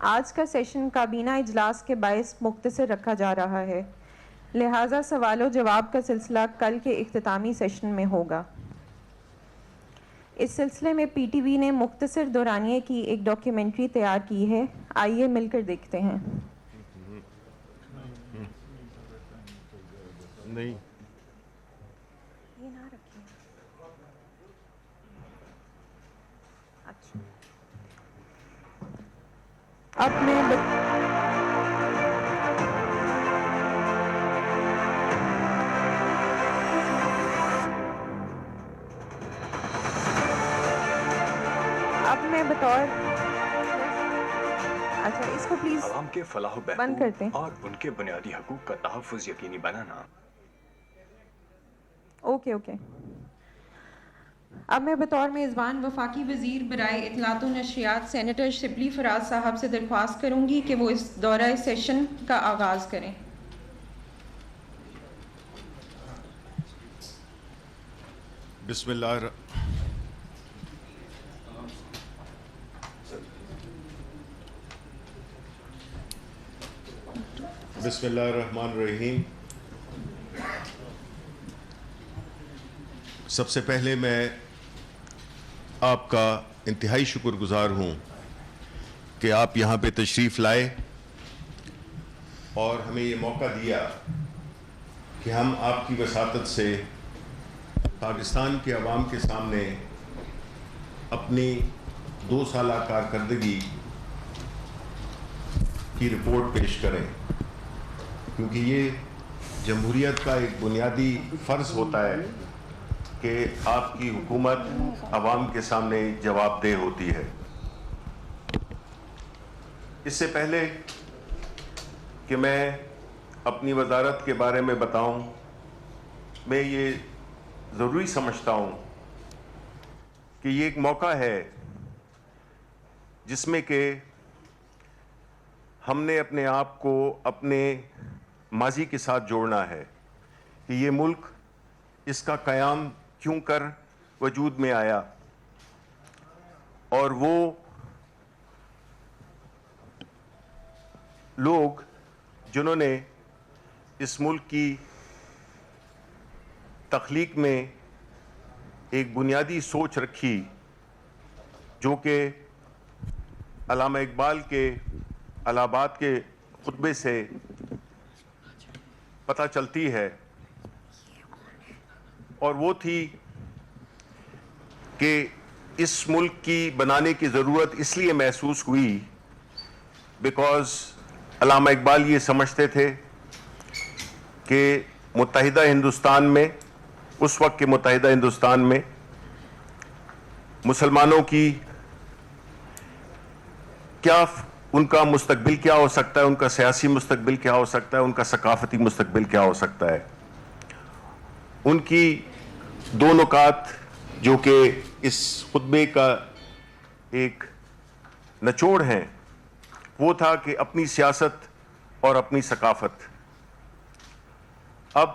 آج کا سیشن کابینہ اجلاس کے باعث مختصر رکھا جا رہا ہے، لہٰذا سوال و جواب کا سلسلہ کل کے اختتامی سیشن میں ہوگا۔ اس سلسلے میں پی ٹی وی نے مختصر دورانیے کی ایک ڈاکیومنٹری تیار کی ہے، آئیے مل کر دیکھتے ہیں۔ نہیں یہ نہ رکھیں۔ اچھا، اب میں بطور اچھا اس کو پلیز عوام کے فلاح و بند کرتے ہیں۔ بہبود اور ان کے بنیادی حقوق کا تحفظ یقینی بنانا۔ اوکے اب میں بطور میزبان وفاقی وزیر برائے اطلاعات و نشریات سینیٹر شبلی فراز صاحب سے درخواست کروں گی کہ وہ اس دورہ سیشن کا آغاز کریں۔ بسم اللہ الرحمن الرحیم۔ سب سے پہلے میں آپ کا انتہائی شکر گزار ہوں کہ آپ یہاں پہ تشریف لائے اور ہمیں یہ موقع دیا کہ ہم آپ کی وساطت سے پاکستان کے عوام کے سامنے اپنی 2 سالہ کارکردگی کی رپورٹ پیش کریں، کیونکہ یہ جمہوریت کا ایک بنیادی فرض ہوتا ہے کہ آپ کی حکومت عوام کے سامنے جواب دہ ہوتی ہے۔ اس سے پہلے کہ میں اپنی وزارت کے بارے میں بتاؤں، میں یہ ضروری سمجھتا ہوں کہ یہ ایک موقع ہے جس میں کہ ہم نے اپنے آپ کو اپنے ماضی کے ساتھ جوڑنا ہے کہ یہ ملک، اس کا قیام کیوں کر وجود میں آیا، اور وہ لوگ جنہوں نے اس ملک کی تخلیق میں ایک بنیادی سوچ رکھی، جو کہ علامہ اقبال کے الہ آباد کے خطبے سے پتہ چلتی ہے، اور وہ تھی کہ اس ملک کی بنانے کی ضرورت اس لیے محسوس ہوئی بیکاز علامہ اقبال یہ سمجھتے تھے کہ متحدہ ہندوستان میں، اس وقت کے متحدہ ہندوستان میں مسلمانوں کی کیا، ان کا مستقبل کیا ہو سکتا ہے، ان کا سیاسی مستقبل کیا ہو سکتا ہے، ان کا ثقافتی مستقبل کیا ہو سکتا ہے۔ ان کی 2 نکات جو کہ اس خطبے کا ایک نچوڑ ہیں، وہ تھا کہ اپنی سیاست اور اپنی ثقافت۔ اب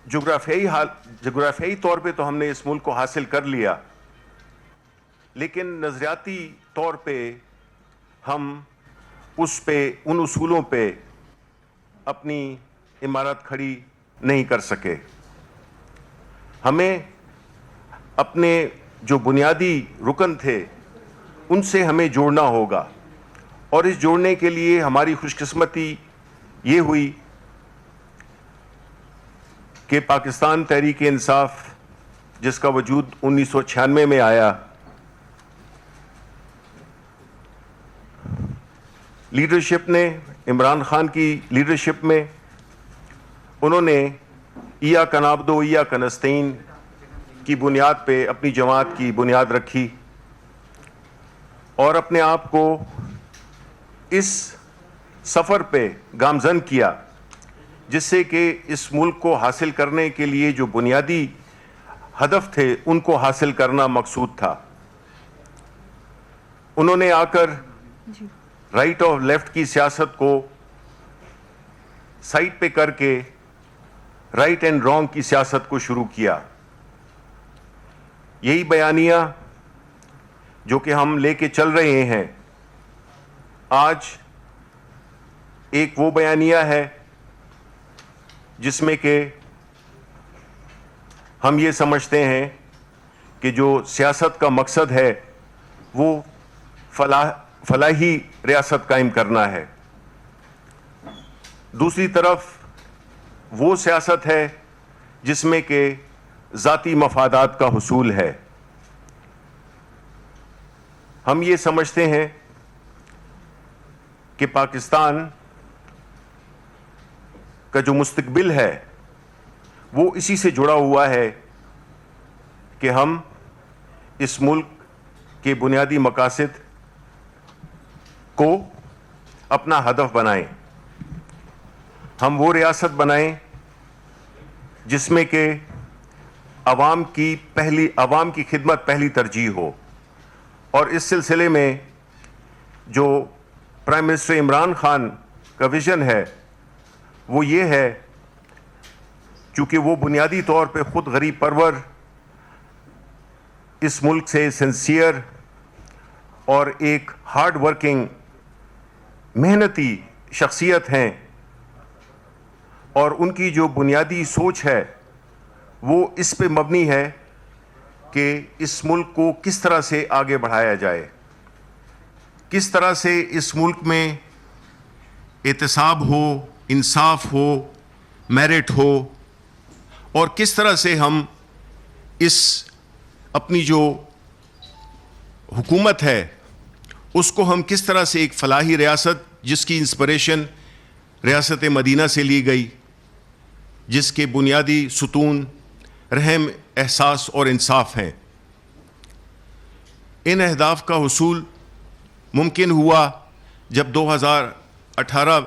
جغرافیائی طور پہ تو ہم نے اس ملک کو حاصل کر لیا، لیکن نظریاتی طور پہ ہم ان اصولوں پہ اپنی عمارت کھڑی نہیں کر سکے۔ ہمیں اپنے جو بنیادی رکن تھے ان سے ہمیں جوڑنا ہوگا، اور اس جوڑنے کے لیے ہماری خوش قسمتی یہ ہوئی کہ پاکستان تحریک انصاف، جس کا وجود 1996 میں آیا، لیڈرشپ نے، عمران خان کی لیڈرشپ میں، انہوں نے ایاک نعبد و ایاک نستعین کی بنیاد پہ اپنی جماعت کی بنیاد رکھی، اور اپنے آپ کو اس سفر پہ گامزن کیا جس سے کہ اس ملک کو حاصل کرنے کے لیے جو بنیادی ہدف تھے ان کو حاصل کرنا مقصود تھا۔ انہوں نے آ کر رائٹ اور لیفٹ کی سیاست کو سائٹ پہ کر کے رائٹ اینڈ رانگ کی سیاست کو شروع کیا۔ یہی بیانیہ جو کہ ہم لے کے چل رہے ہیں آج ایک وہ بیانیہ ہے جس میں کہ ہم یہ سمجھتے ہیں کہ جو سیاست کا مقصد ہے وہ فلاحی ریاست قائم کرنا ہے. دوسری طرف وہ سیاست ہے جس میں کہ ذاتی مفادات کا حصول ہے. ہم یہ سمجھتے ہیں کہ پاکستان کا جو مستقبل ہے وہ اسی سے جڑا ہوا ہے کہ ہم اس ملک کے بنیادی مقاصد کو اپنا ہدف بنائیں. ہم وہ ریاست بنائیں جس میں کہ عوام کی خدمت پہلی ترجیح ہو. اور اس سلسلے میں جو پرائم منسٹر عمران خان کا ویژن ہے وہ یہ ہے، چونکہ وہ بنیادی طور پہ خود غریب پرور اس ملک سے سنسیئر اور ایک ہارڈ ورکنگ محنتی شخصیت ہیں، اور ان کی جو بنیادی سوچ ہے وہ اس پہ مبنی ہے کہ اس ملک کو کس طرح سے آگے بڑھایا جائے، کس طرح سے اس ملک میں احتساب ہو، انصاف ہو، میرٹ ہو، اور کس طرح سے ہم اس اپنی جو حکومت ہے اس کو ہم کس طرح سے ایک فلاحی ریاست جس کی انسپریشن ریاست مدینہ سے لی گئی، جس کے بنیادی ستون رحم، احساس اور انصاف ہیں، ان اہداف کا حصول ممکن ہوا جب 2018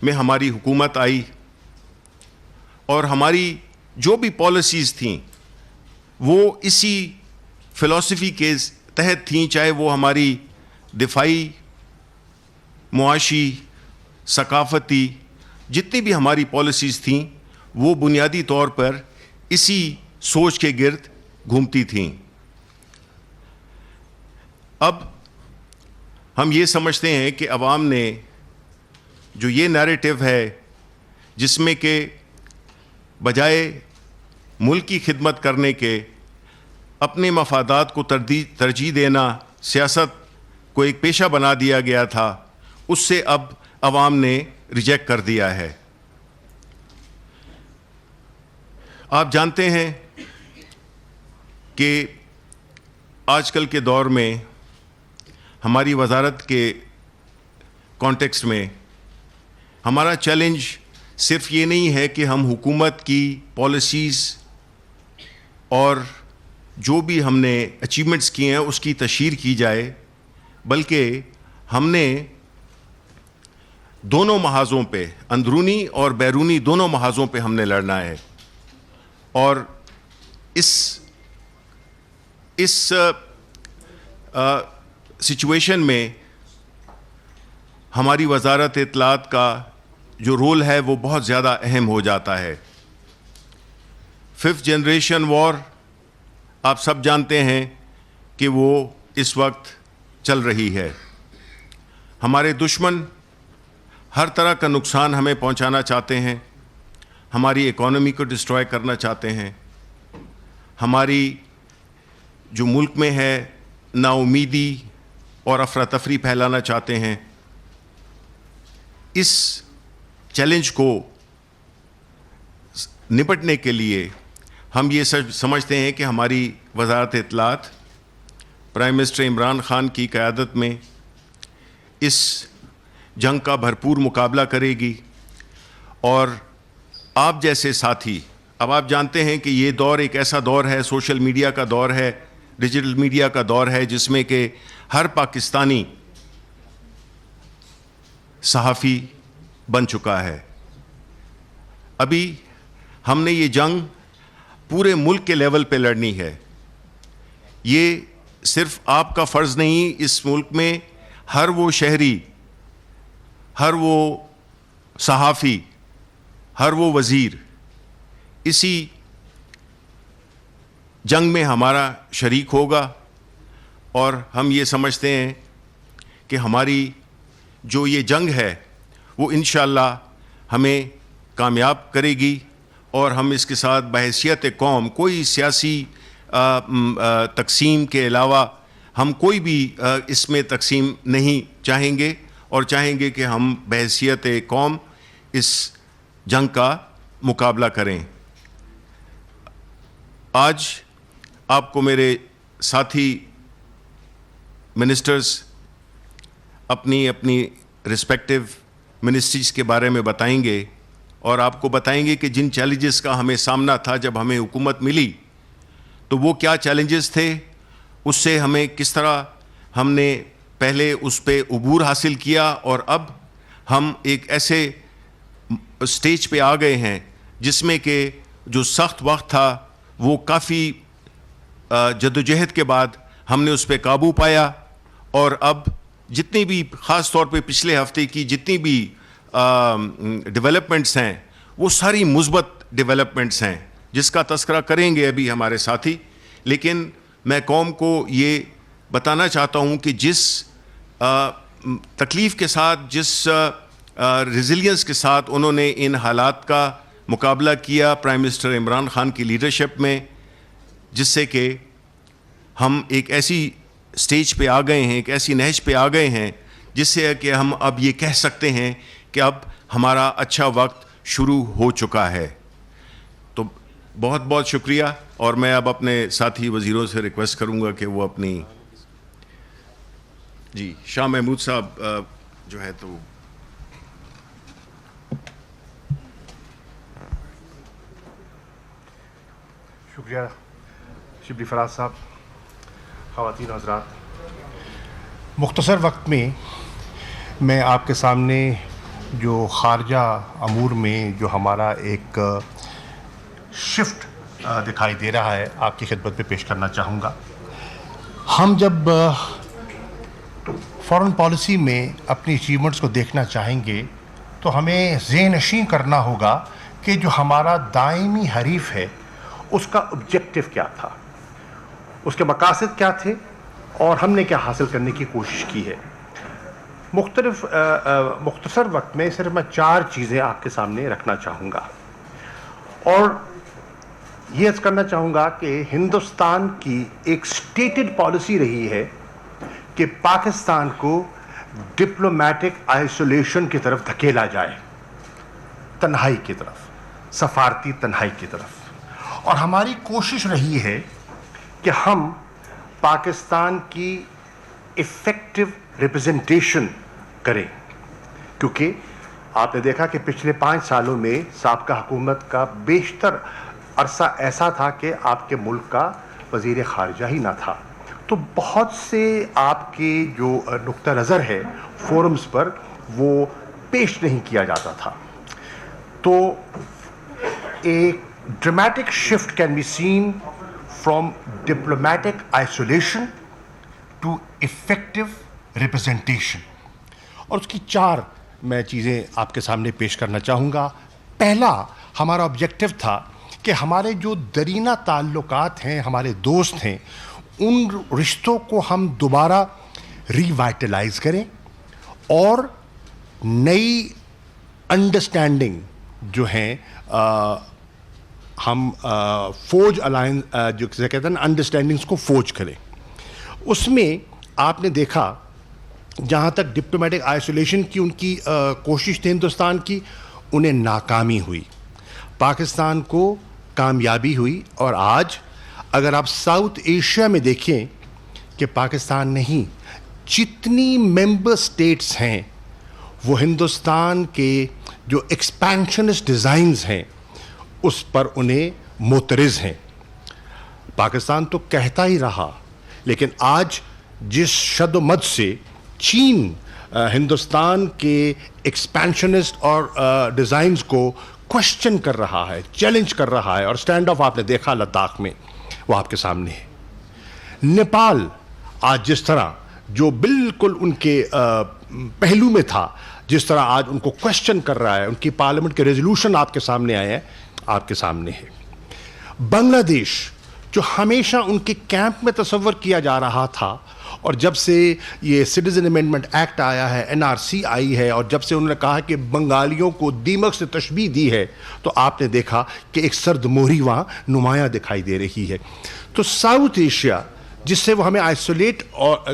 میں ہماری حکومت آئی، اور ہماری جو بھی پالیسیز تھیں وہ اسی فلسفی کے تحت تھیں، چاہے وہ ہماری دفاعی، معاشی، ثقافتی، جتنی بھی ہماری پالیسیز تھیں وہ بنیادی طور پر اسی سوچ کے گرد گھومتی تھیں. اب ہم یہ سمجھتے ہیں کہ عوام نے جو یہ نیریٹو ہے جس میں کہ بجائے ملک کی خدمت کرنے کے اپنے مفادات کو ترجیح دینا سیاست کو ایک پیشہ بنا دیا گیا تھا، اس سے اب عوام نے ریجیکٹ کر دیا ہے. آپ جانتے ہیں کہ آج کل کے دور میں ہماری وزارت کے کانٹیکسٹ میں ہمارا چیلنج صرف یہ نہیں ہے کہ ہم حکومت کی پالیسیز اور جو بھی ہم نے اچیومنٹس کیے ہیں اس کی تشہیر کی جائے، بلکہ ہم نے دونوں محاذوں پہ، اندرونی اور بیرونی دونوں محاذوں پہ ہم نے لڑنا ہے. اور اس سچویشن میں ہماری وزارت اطلاعات کا جو رول ہے وہ بہت زیادہ اہم ہو جاتا ہے. 5th جنریشن وار آپ سب جانتے ہیں کہ وہ اس وقت چل رہی ہے. ہمارے دشمن ہر طرح کا نقصان ہمیں پہنچانا چاہتے ہیں، ہماری اکانومی کو ڈسٹرائے کرنا چاہتے ہیں، ہماری جو ملک میں ہے نا امیدی اور افراتفری پھیلانا چاہتے ہیں. اس چیلنج کو نپٹنے کے لیے ہم یہ سمجھتے ہیں کہ ہماری وزارت اطلاعات پرائم منسٹر عمران خان کی قیادت میں اس جنگ کا بھرپور مقابلہ کرے گی. اور آپ جیسے ساتھی، اب آپ جانتے ہیں کہ یہ دور ایک ایسا دور ہے، سوشل میڈیا کا دور ہے، ڈیجیٹل میڈیا کا دور ہے، جس میں کہ ہر پاکستانی صحافی بن چکا ہے. ابھی ہم نے یہ جنگ پورے ملک کے لیول پہ لڑنی ہے. یہ صرف آپ کا فرض نہیں، اس ملک میں ہر وہ شہری، ہر وہ صحافی، ہر وہ وزیر اسی جنگ میں ہمارا شریک ہوگا. اور ہم یہ سمجھتے ہیں کہ ہماری جو یہ جنگ ہے وہ انشاءاللہ ہمیں کامیاب کرے گی، اور ہم اس کے ساتھ بحیثیت قوم کوئی سیاسی تقسیم کے علاوہ ہم کوئی بھی اس میں تقسیم نہیں چاہیں گے، اور چاہیں گے کہ ہم بحیثیت قوم اس جنگ کا مقابلہ کریں۔ آج آپ کو میرے ساتھی منسٹرز اپنی رسپیکٹیو منسٹریز کے بارے میں بتائیں گے، اور آپ کو بتائیں گے کہ جن چیلنجز کا ہمیں سامنا تھا جب ہمیں حکومت ملی تو وہ کیا چیلنجز تھے، اس سے ہمیں کس طرح ہم نے پہلے اس پہ عبور حاصل کیا، اور اب ہم ایک ایسے سٹیج پہ آ گئے ہیں جس میں کہ جو سخت وقت تھا وہ کافی جدوجہد کے بعد ہم نے اس پہ قابو پایا، اور اب جتنی بھی خاص طور پہ پچھلے ہفتے کی جتنی بھی ڈیولپمنٹس ہیں وہ ساری مثبت ڈیولپمنٹس ہیں جس کا تذکرہ کریں گے ابھی ہمارے ساتھی۔ لیکن میں قوم کو یہ بتانا چاہتا ہوں کہ جس تکلیف کے ساتھ، جس ریزیلینس کے ساتھ انہوں نے ان حالات کا مقابلہ کیا پرائم منسٹر عمران خان کی لیڈرشپ میں، جس سے کہ ہم ایک ایسی سٹیج پہ آ گئے ہیں، ایک ایسی نہج پہ آ گئے ہیں جس سے کہ ہم اب یہ کہہ سکتے ہیں کہ اب ہمارا اچھا وقت شروع ہو چکا ہے۔ تو بہت بہت شکریہ، اور میں اب اپنے ساتھی وزیروں سے ریکویسٹ کروں گا کہ وہ اپنی جی شاہ محمود صاحب جو ہے تو شکریہ شبلی فراز صاحب۔ خواتین و حضرات، مختصر وقت میں آپ کے سامنے جو خارجہ امور میں جو ہمارا ایک شفٹ دکھائی دے رہا ہے آپ کی خدمت میں پیش کرنا چاہوں گا۔ ہم جب فارن پالیسی میں اپنی اچیومنٹس کو دیکھنا چاہیں گے تو ہمیں ذہن نشین کرنا ہوگا کہ جو ہمارا دائمی حریف ہے اس کا آبجیکٹو کیا تھا، اس کے مقاصد کیا تھے، اور ہم نے کیا حاصل کرنے کی کوشش کی ہے۔ مختصر وقت میں صرف میں 4 چیزیں آپ کے سامنے رکھنا چاہوں گا، اور یہ عرض کرنا چاہوں گا کہ ہندوستان کی ایک سٹیٹڈ پالیسی رہی ہے کہ پاکستان کو ڈپلومیٹک آئسولیشن کی طرف دھکیلا جائے، تنہائی کی طرف، سفارتی تنہائی کی طرف، اور ہماری کوشش رہی ہے کہ ہم پاکستان کی ایفیکٹو ریپرزنٹیشن کریں، کیونکہ آپ نے دیکھا کہ پچھلے 5 سالوں میں سابقہ حکومت کا بیشتر عرصہ ایسا تھا کہ آپ کے ملک کا وزیر خارجہ ہی نہ تھا، تو بہت سے آپ کے جو نقطہ نظر ہے فورمز پر وہ پیش نہیں کیا جاتا تھا۔ تو ایک dramatic shift can be seen from diplomatic isolation to effective representation, اور اس کی 4 میں چیزیں آپ کے سامنے پیش کرنا چاہوں گا۔ پہلا ہمارا آبجیکٹو تھا کہ ہمارے جو درینہ تعلقات ہیں، ہمارے دوست ہیں، ان رشتوں کو ہم دوبارہ ری وائٹلائز کریں، اور نئی انڈرسٹینڈنگ جو ہیں ہم فوج الائنس جو کہتے ہیں انڈرسٹینڈنگس کو فوج کریں۔ اس میں آپ نے دیکھا جہاں تک ڈپلومیٹک آئسولیشن کی ان کی کوشش تھی ہندوستان کی، انہیں ناکامی ہوئی، پاکستان کو کامیابی ہوئی، اور آج اگر آپ ساؤتھ ایشیا میں دیکھیں کہ پاکستان نہیں، جتنی ممبر سٹیٹس ہیں وہ ہندوستان کے جو ایکسپینشنسٹ ڈیزائنز ہیں اس پر انہیں معترض ہیں۔ پاکستان تو کہتا ہی رہا، لیکن آج جس شد و مد سے چین ہندوستان کے ایکسپینشنسٹ اور ڈیزائنز کو کوشچن کر رہا ہے، چیلنج کر رہا ہے، اور سٹینڈ آف آپ نے دیکھا لداخ میں، وہ آپ کے سامنے ہے۔ نیپال آج جس طرح جو بالکل ان کے پہلو میں تھا، جس طرح آج ان کو کوشچن کر رہا ہے، ان کی پارلیمنٹ کے ریزولوشن آپ کے سامنے آئے ہیں، آپ کے سامنے ہے۔ بنگلہ دیش جو ہمیشہ ان کے کیمپ میں تصور کیا جا رہا تھا، اور جب سے یہ سٹیزن امینڈمنٹ ایکٹ آیا ہے, NRC آئی ہے, اور جب سے انہوں نے کہا کہ بنگالیوں کو دیمک سے تشبیہ دی ہے, تو آپ نے دیکھا کہ ایک سرد مہری وہاں نمایاں دکھائی دے رہی ہے. تو ساؤتھ ایشیا جس سے وہ ہمیں آئسولیٹ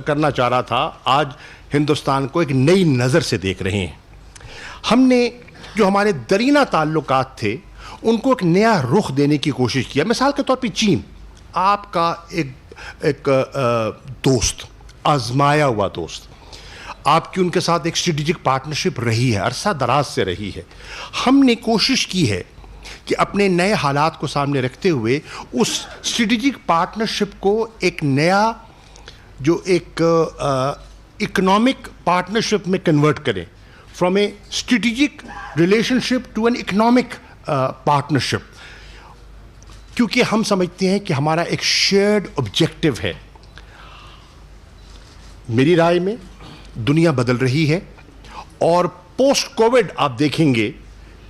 کرنا چاہ رہا تھا, آج ہندوستان کو ایک نئی نظر سے دیکھ رہے ہیں. ہم نے جو ہمارے درینہ تعلقات تھے ان کو ایک نیا رخ دینے کی کوشش کیا. مثال کے طور پہ چین, آپ کا ایک دوست, آزمایا ہوا دوست, آپ کی ان کے ساتھ ایک اسٹریٹجک پارٹنرشپ رہی ہے, عرصہ دراز سے رہی ہے. ہم نے کوشش کی ہے کہ اپنے نئے حالات کو سامنے رکھتے ہوئے اس اسٹریٹجک پارٹنرشپ کو ایک نیا جو ایک اکنامک پارٹنرشپ میں کنورٹ کریں, from a strategic relationship to an economic partnership, کیونکہ ہم سمجھتے ہیں کہ ہمارا ایک شیئرڈ آبجیکٹو ہے. میری رائے میں دنیا بدل رہی ہے, اور پوسٹ کووڈ آپ دیکھیں گے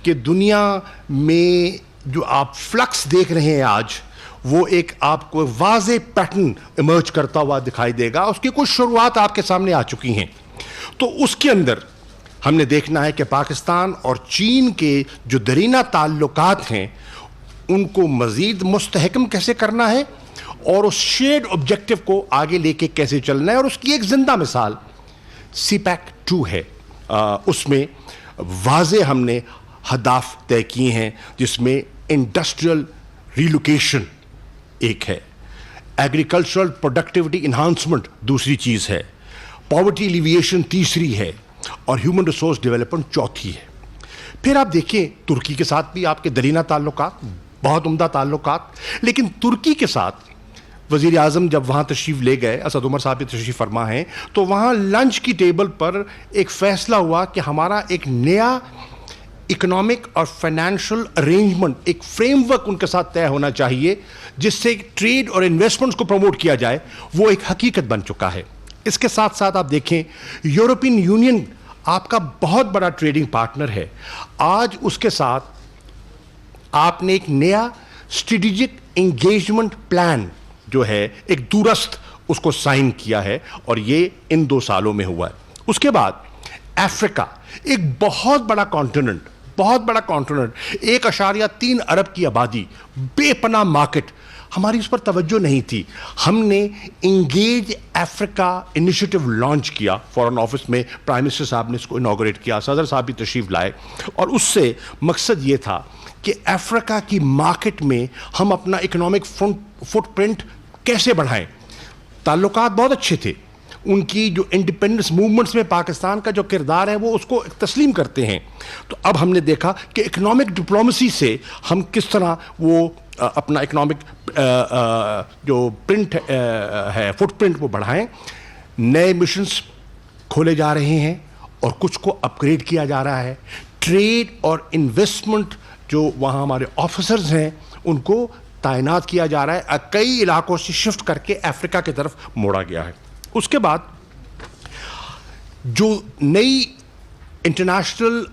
کہ دنیا میں جو آپ فلکس دیکھ رہے ہیں آج, وہ ایک آپ کو واضح پیٹرن ایمرج کرتا ہوا دکھائی دے گا. اس کی کچھ شروعات آپ کے سامنے آ چکی ہیں. تو اس کے اندر ہم نے دیکھنا ہے کہ پاکستان اور چین کے جو درینہ تعلقات ہیں ان کو مزید مستحکم کیسے کرنا ہے, اور اس شیئرڈ آبجیکٹو کو آگے لے کے کیسے چلنا ہے. اور اس کی ایک زندہ مثال CPEC 2 ہے. اس میں واضح ہم نے ہدف طے کیے ہیں, جس میں انڈسٹریل ریلوکیشن ایک ہے, ایگریکلچرل پروڈکٹیوٹی انہانسمنٹ دوسری چیز ہے, پاورٹی ایلیویشن تیسری ہے, اور ہیومن ریسورس ڈیولپمنٹ چوتھی ہے. پھر آپ دیکھیں ترکی کے ساتھ بھی آپ کے درینہ تعلقات, بہت عمدہ تعلقات. لیکن ترکی کے ساتھ وزیر اعظم جب وہاں تشریف لے گئے, اسد عمر صاحب بھی تشریف فرما ہیں, تو وہاں لنچ کی ٹیبل پر ایک فیصلہ ہوا کہ ہمارا ایک نیا اکنامک اور فائنینشیل ارینجمنٹ, ایک فریم ورک ان کے ساتھ طے ہونا چاہیے جس سے ٹریڈ اور انویسٹمنٹس کو پروموٹ کیا جائے. وہ ایک حقیقت بن چکا ہے. اس کے ساتھ ساتھ آپ دیکھیں یورپین یونین آپ کا بہت بڑا ٹریڈنگ پارٹنر ہے. آج اس کے ساتھ آپ نے ایک نیا اسٹریٹجک انگیجمنٹ پلان جو ہے ایک دورست اس کو سائن کیا ہے, اور یہ ان 2 سالوں میں ہوا ہے. اس کے بعد افریقہ, ایک بہت بڑا کانٹیننٹ, 1.3 ارب کی آبادی, بے پناہ مارکیٹ. ہماری اس پر توجہ نہیں تھی. ہم نے انگیج افریقہ انیشیٹو لانچ کیا فارن آفس میں, پرائم منسٹر صاحب نے اس کو انوگریٹ کیا, صدر صاحب بھی تشریف لائے, اور اس سے مقصد یہ تھا کہ افریقہ کی مارکیٹ میں ہم اپنا اکنامک فٹ پرنٹ کیسے بڑھائیں. تعلقات بہت اچھے تھے, ان کی جو انڈیپینڈنس موومنٹس میں پاکستان کا جو کردار ہے وہ اس کو تسلیم کرتے ہیں. تو اب ہم نے دیکھا کہ اکنامک ڈپلومیسی سے ہم کس طرح وہ اپنا اکنامک جو پرنٹ ہے, فٹ پرنٹ وہ بڑھائیں. نئے مشنز کھولے جا رہے ہیں اور کچھ کو اپ گریڈ کیا جا رہا ہے. ٹریڈ اور انویسٹمنٹ جو وہاں ہمارے آفیسرز ہیں ان کو تعینات کیا جا رہا ہے, کئی علاقوں سے شفٹ کر کے افریقہ کی طرف موڑا گیا ہے. اس کے بعد جو نئی انٹرنیشنل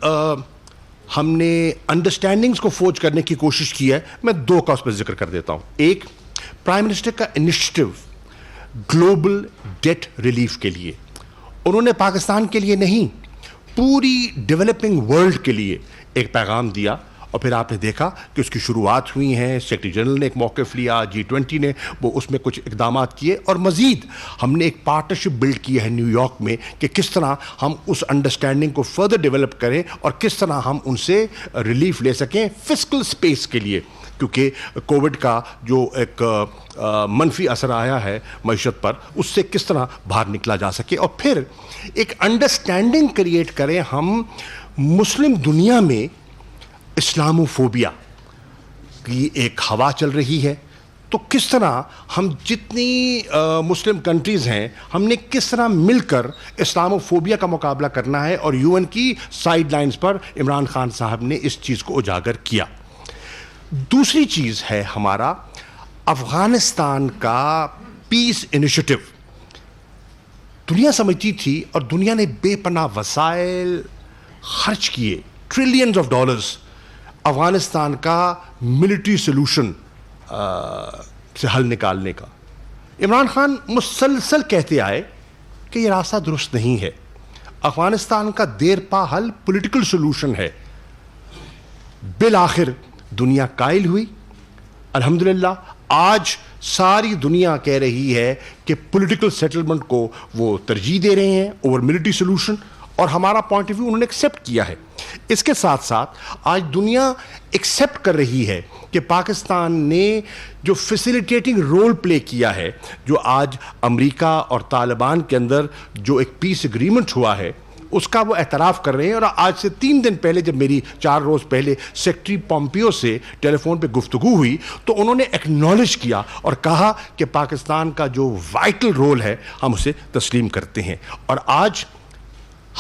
ہم نے انڈرسٹینڈنگز کو فورج کرنے کی کوشش کی ہے, میں 2 کا اس پر ذکر کر دیتا ہوں. ایک, پرائم منسٹر کا انیشیٹو گلوبل ڈیٹ ریلیف کے لیے. انہوں نے پاکستان کے لیے نہیں, پوری ڈیولپنگ ورلڈ کے لیے ایک پیغام دیا, اور پھر آپ نے دیکھا کہ اس کی شروعات ہوئی ہیں. سیکرٹری جنرل نے ایک موقف لیا, G20 نے وہ اس میں کچھ اقدامات کیے, اور مزید ہم نے ایک پارٹنرشپ بلڈ کی ہے نیو یارک میں کہ کس طرح ہم اس انڈرسٹینڈنگ کو فردر ڈیولپ کریں اور کس طرح ہم ان سے ریلیف لے سکیں فسکل سپیس کے لیے, کیونکہ کووڈ کا جو ایک منفی اثر آیا ہے معیشت پر, اس سے کس طرح باہر نکلا جا سکے. اور پھر ایک انڈرسٹینڈنگ کریٹ کریں ہم مسلم دنیا میں اسلاموفوبیا کی ایک ہوا چل رہی ہے, تو کس طرح ہم جتنی مسلم کنٹریز ہیں ہم نے کس طرح مل کر اسلاموفوبیا کا مقابلہ کرنا ہے, اور UN کی سائیڈ لائنز پر عمران خان صاحب نے اس چیز کو اجاگر کیا. دوسری چیز ہے ہمارا افغانستان کا پیس انیشیٹو. دنیا سمجھتی تھی اور دنیا نے بے پناہ وسائل خرچ کیے, ٹریلینز آف ڈالرز, افغانستان کا ملٹری سلوشن سے حل نکالنے کا. عمران خان مسلسل کہتے آئے کہ یہ راستہ درست نہیں ہے, افغانستان کا دیر پا حل پولیٹیکل سولوشن ہے. بالآخر دنیا قائل ہوئی. الحمدللہ آج ساری دنیا کہہ رہی ہے کہ پولیٹیکل سیٹلمنٹ کو وہ ترجیح دے رہے ہیں اوور ملٹری سولوشن, اور ہمارا پوائنٹ آف ویو انہوں نے ایکسیپٹ کیا ہے. اس کے ساتھ ساتھ آج دنیا ایکسیپٹ کر رہی ہے کہ پاکستان نے جو فیسیلیٹیٹنگ رول پلے کیا ہے, جو آج امریکہ اور طالبان کے اندر جو ایک پیس ایگریمنٹ ہوا ہے, اس کا وہ اعتراف کر رہے ہیں. اور آج سے 3 دن پہلے جب میری 4 روز پہلے سیکرٹری پومپیو سے ٹیلی فون پہ گفتگو ہوئی تو انہوں نے ایکنالج کیا اور کہا کہ پاکستان کا جو وائٹل رول ہے ہم اسے تسلیم کرتے ہیں. اور آج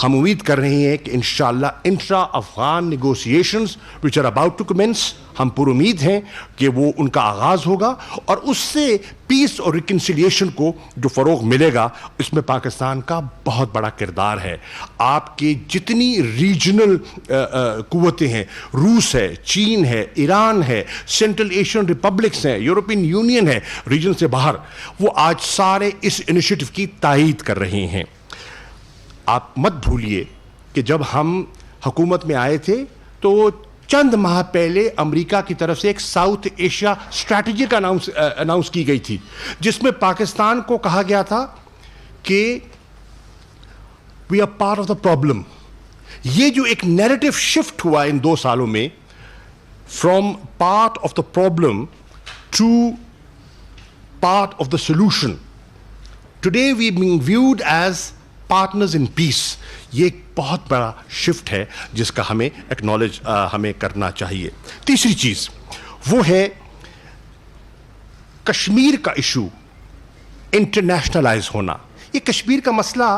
ہم امید کر رہے ہیں کہ انشاءاللہ intra Afghan negotiations which are about to commence, ہم پر امید ہیں کہ وہ ان کا آغاز ہوگا, اور اس سے پیس اور ریکنسیلیشن کو جو فروغ ملے گا اس میں پاکستان کا بہت بڑا کردار ہے. آپ کے جتنی ریجنل قوتیں ہیں, روس ہے, چین ہے, ایران ہے, سینٹرل ایشین ریپبلکس ہیں, یورپین یونین ہے ریجن سے باہر, وہ آج سارے اس انیشیٹو کی تائید کر رہے ہیں. آپ مت بھولیے کہ جب ہم حکومت میں آئے تھے تو چند ماہ پہلے امریکہ کی طرف سے ایک ساؤتھ ایشیا اسٹریٹجی کا اناؤنس کی گئی تھی, جس میں پاکستان کو کہا گیا تھا کہ we are part of the problem. یہ جو ایک نیریٹو شفٹ ہوا ان 2 سالوں میں, from part of the problem to part of the solution, today we being viewed as partners in peace, یہ ایک بہت بڑا شفٹ ہے جس کا ہمیں ایکنالج ہمیں کرنا چاہیے. تیسری چیز وہ ہے کشمیر کا ایشو انٹرنیشنلائز ہونا. یہ کشمیر کا مسئلہ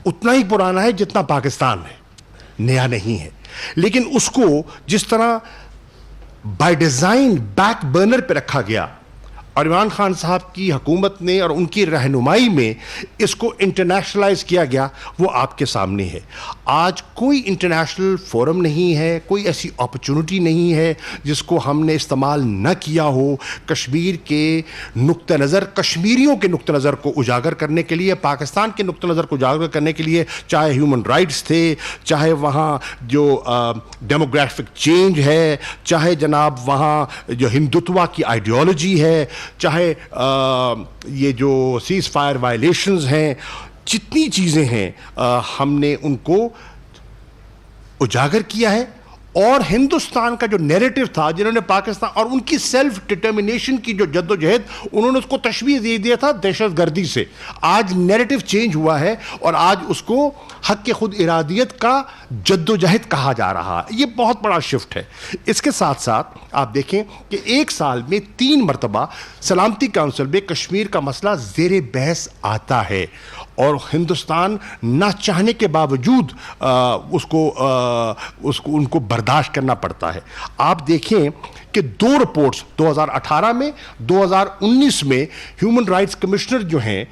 اتنا ہی پرانا ہے جتنا پاکستان ہے, نیا نہیں ہے, لیکن اس کو جس طرح بائی ڈیزائن بیک برنر پہ رکھا گیا, اور عمران خان صاحب کی حکومت نے اور ان کی رہنمائی میں اس کو انٹرنیشنلائز کیا گیا, وہ آپ کے سامنے ہے. آج کوئی انٹرنیشنل فورم نہیں ہے, کوئی ایسی اپرچونٹی نہیں ہے جس کو ہم نے استعمال نہ کیا ہو کشمیر کے نقطہ نظر, کشمیریوں کے نقطہ نظر کو اجاگر کرنے کے لیے, پاکستان کے نقطہ نظر کو اجاگر کرنے کے لیے, چاہے ہیومن رائٹس تھے, چاہے وہاں جو ڈیموگرافک چینج ہے, چاہے جناب وہاں جو ہندوتوا کی آئیڈیالوجی ہے, چاہے یہ جو سیز فائر وائلیشنز ہیں, جتنی چیزیں ہیں ہم نے ان کو اجاگر کیا ہے. اور ہندوستان کا جو نیریٹو تھا, جنہوں نے پاکستان اور ان کی سیلف ڈٹرمنیشن کی جو جد و جہد, انہوں نے اس کو تشبیہ دے دیا تھا دہشت گردی سے. آج نیریٹو چینج ہوا ہے اور آج اس کو حق خود ارادیت کا جد و جہد کہا جا رہا ہے. یہ بہت بڑا شفٹ ہے. اس کے ساتھ ساتھ آپ دیکھیں کہ 1 سال میں 3 مرتبہ سلامتی کونسل میں کشمیر کا مسئلہ زیر بحث آتا ہے, اور ہندوستان نہ چاہنے کے باوجود اس کو ان کو برداشت کرنا پڑتا ہے. آپ دیکھیں کہ 2 رپورٹس 2018 میں 2019 میں ہیومن رائٹس کمشنر جو ہیں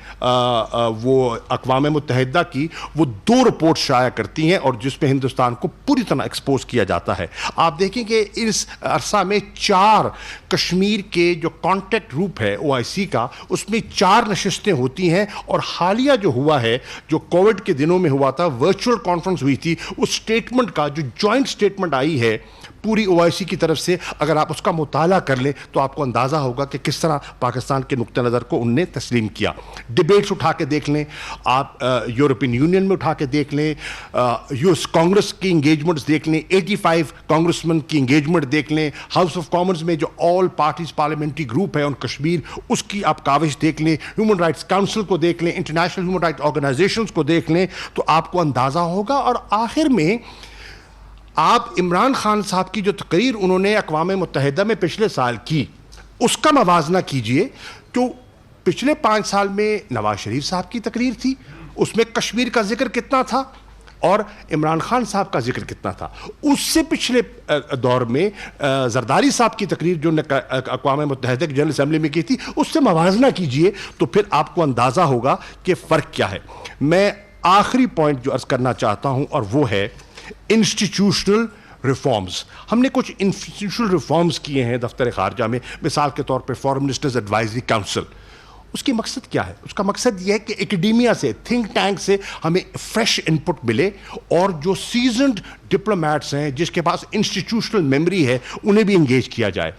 وہ اقوام متحدہ کی, وہ 2 رپورٹ شائع کرتی ہیں اور جس میں ہندوستان کو پوری طرح ایکسپوز کیا جاتا ہے. آپ دیکھیں کہ اس عرصہ میں 4 کشمیر کے جو کانٹیکٹ گروپ ہے OIC کا, اس میں 4 نشستیں ہوتی ہیں, اور حالیہ جو ہوا ہے جو کووڈ کے دنوں میں ہوا تھا, ورچوئل کانفرنس ہوئی تھی, اس اسٹیٹمنٹ کا جو جوائنٹ اسٹیٹمنٹ آئی ہے پوری OIC کی طرف سے, اگر آپ اس کا مطالعہ کر لیں تو آپ کو اندازہ ہوگا کہ کس طرح پاکستان کے نقطہ نظر کو ان نے تسلیم کیا. ڈیبیٹس اٹھا کے دیکھ لیں آپ, یورپین یونین میں اٹھا کے دیکھ لیں, US کانگریس کی انگیجمنٹس دیکھ لیں, 85 کانگریسمین کی انگیجمنٹ دیکھ لیں, ہاؤس آف کامنز میں جو آل پارٹیز پارلیمنٹری گروپ ہے ان کشمیر, اس کی آپ کاوش دیکھ لیں, ہیومن رائٹس کاؤنسل کو دیکھ لیں, انٹرنیشنل ہیومن رائٹس آرگنائزیشنز کو دیکھ لیں, تو آپ کو اندازہ ہوگا. اور آخر میں آپ عمران خان صاحب کی جو تقریر انہوں نے اقوام متحدہ میں پچھلے سال کی, اس کا موازنہ کیجئے. تو پچھلے 5 سال میں نواز شریف صاحب کی تقریر تھی, اس میں کشمیر کا ذکر کتنا تھا, اور عمران خان صاحب کا ذکر کتنا تھا. اس سے پچھلے دور میں زرداری صاحب کی تقریر جو اقوام متحدہ کی جنرل اسمبلی میں کی تھی, اس سے موازنہ کیجئے, تو پھر آپ کو اندازہ ہوگا کہ فرق کیا ہے. میں آخری پوائنٹ جو عرض کرنا چاہتا ہوں, اور وہ ہے انسٹیٹیوشنل ریفارمز. ہم نے کچھ انسٹیٹیوشنل ریفارمز کیے ہیں دفتر خارجہ میں, مثال کے طور پہ فارن منسٹرز ایڈوائزری کاؤنسل, اس کی مقصد کیا ہے؟ اس کا مقصد یہ ہے کہ اکیڈیمیا سے، تھنک ٹینک سے ہمیں فریش انپٹ ملے، اور جو سیزنڈ ڈپلومیٹس ہیں جس کے پاس انسٹیٹیوشنل میموری ہے انہیں بھی انگیج کیا جائے۔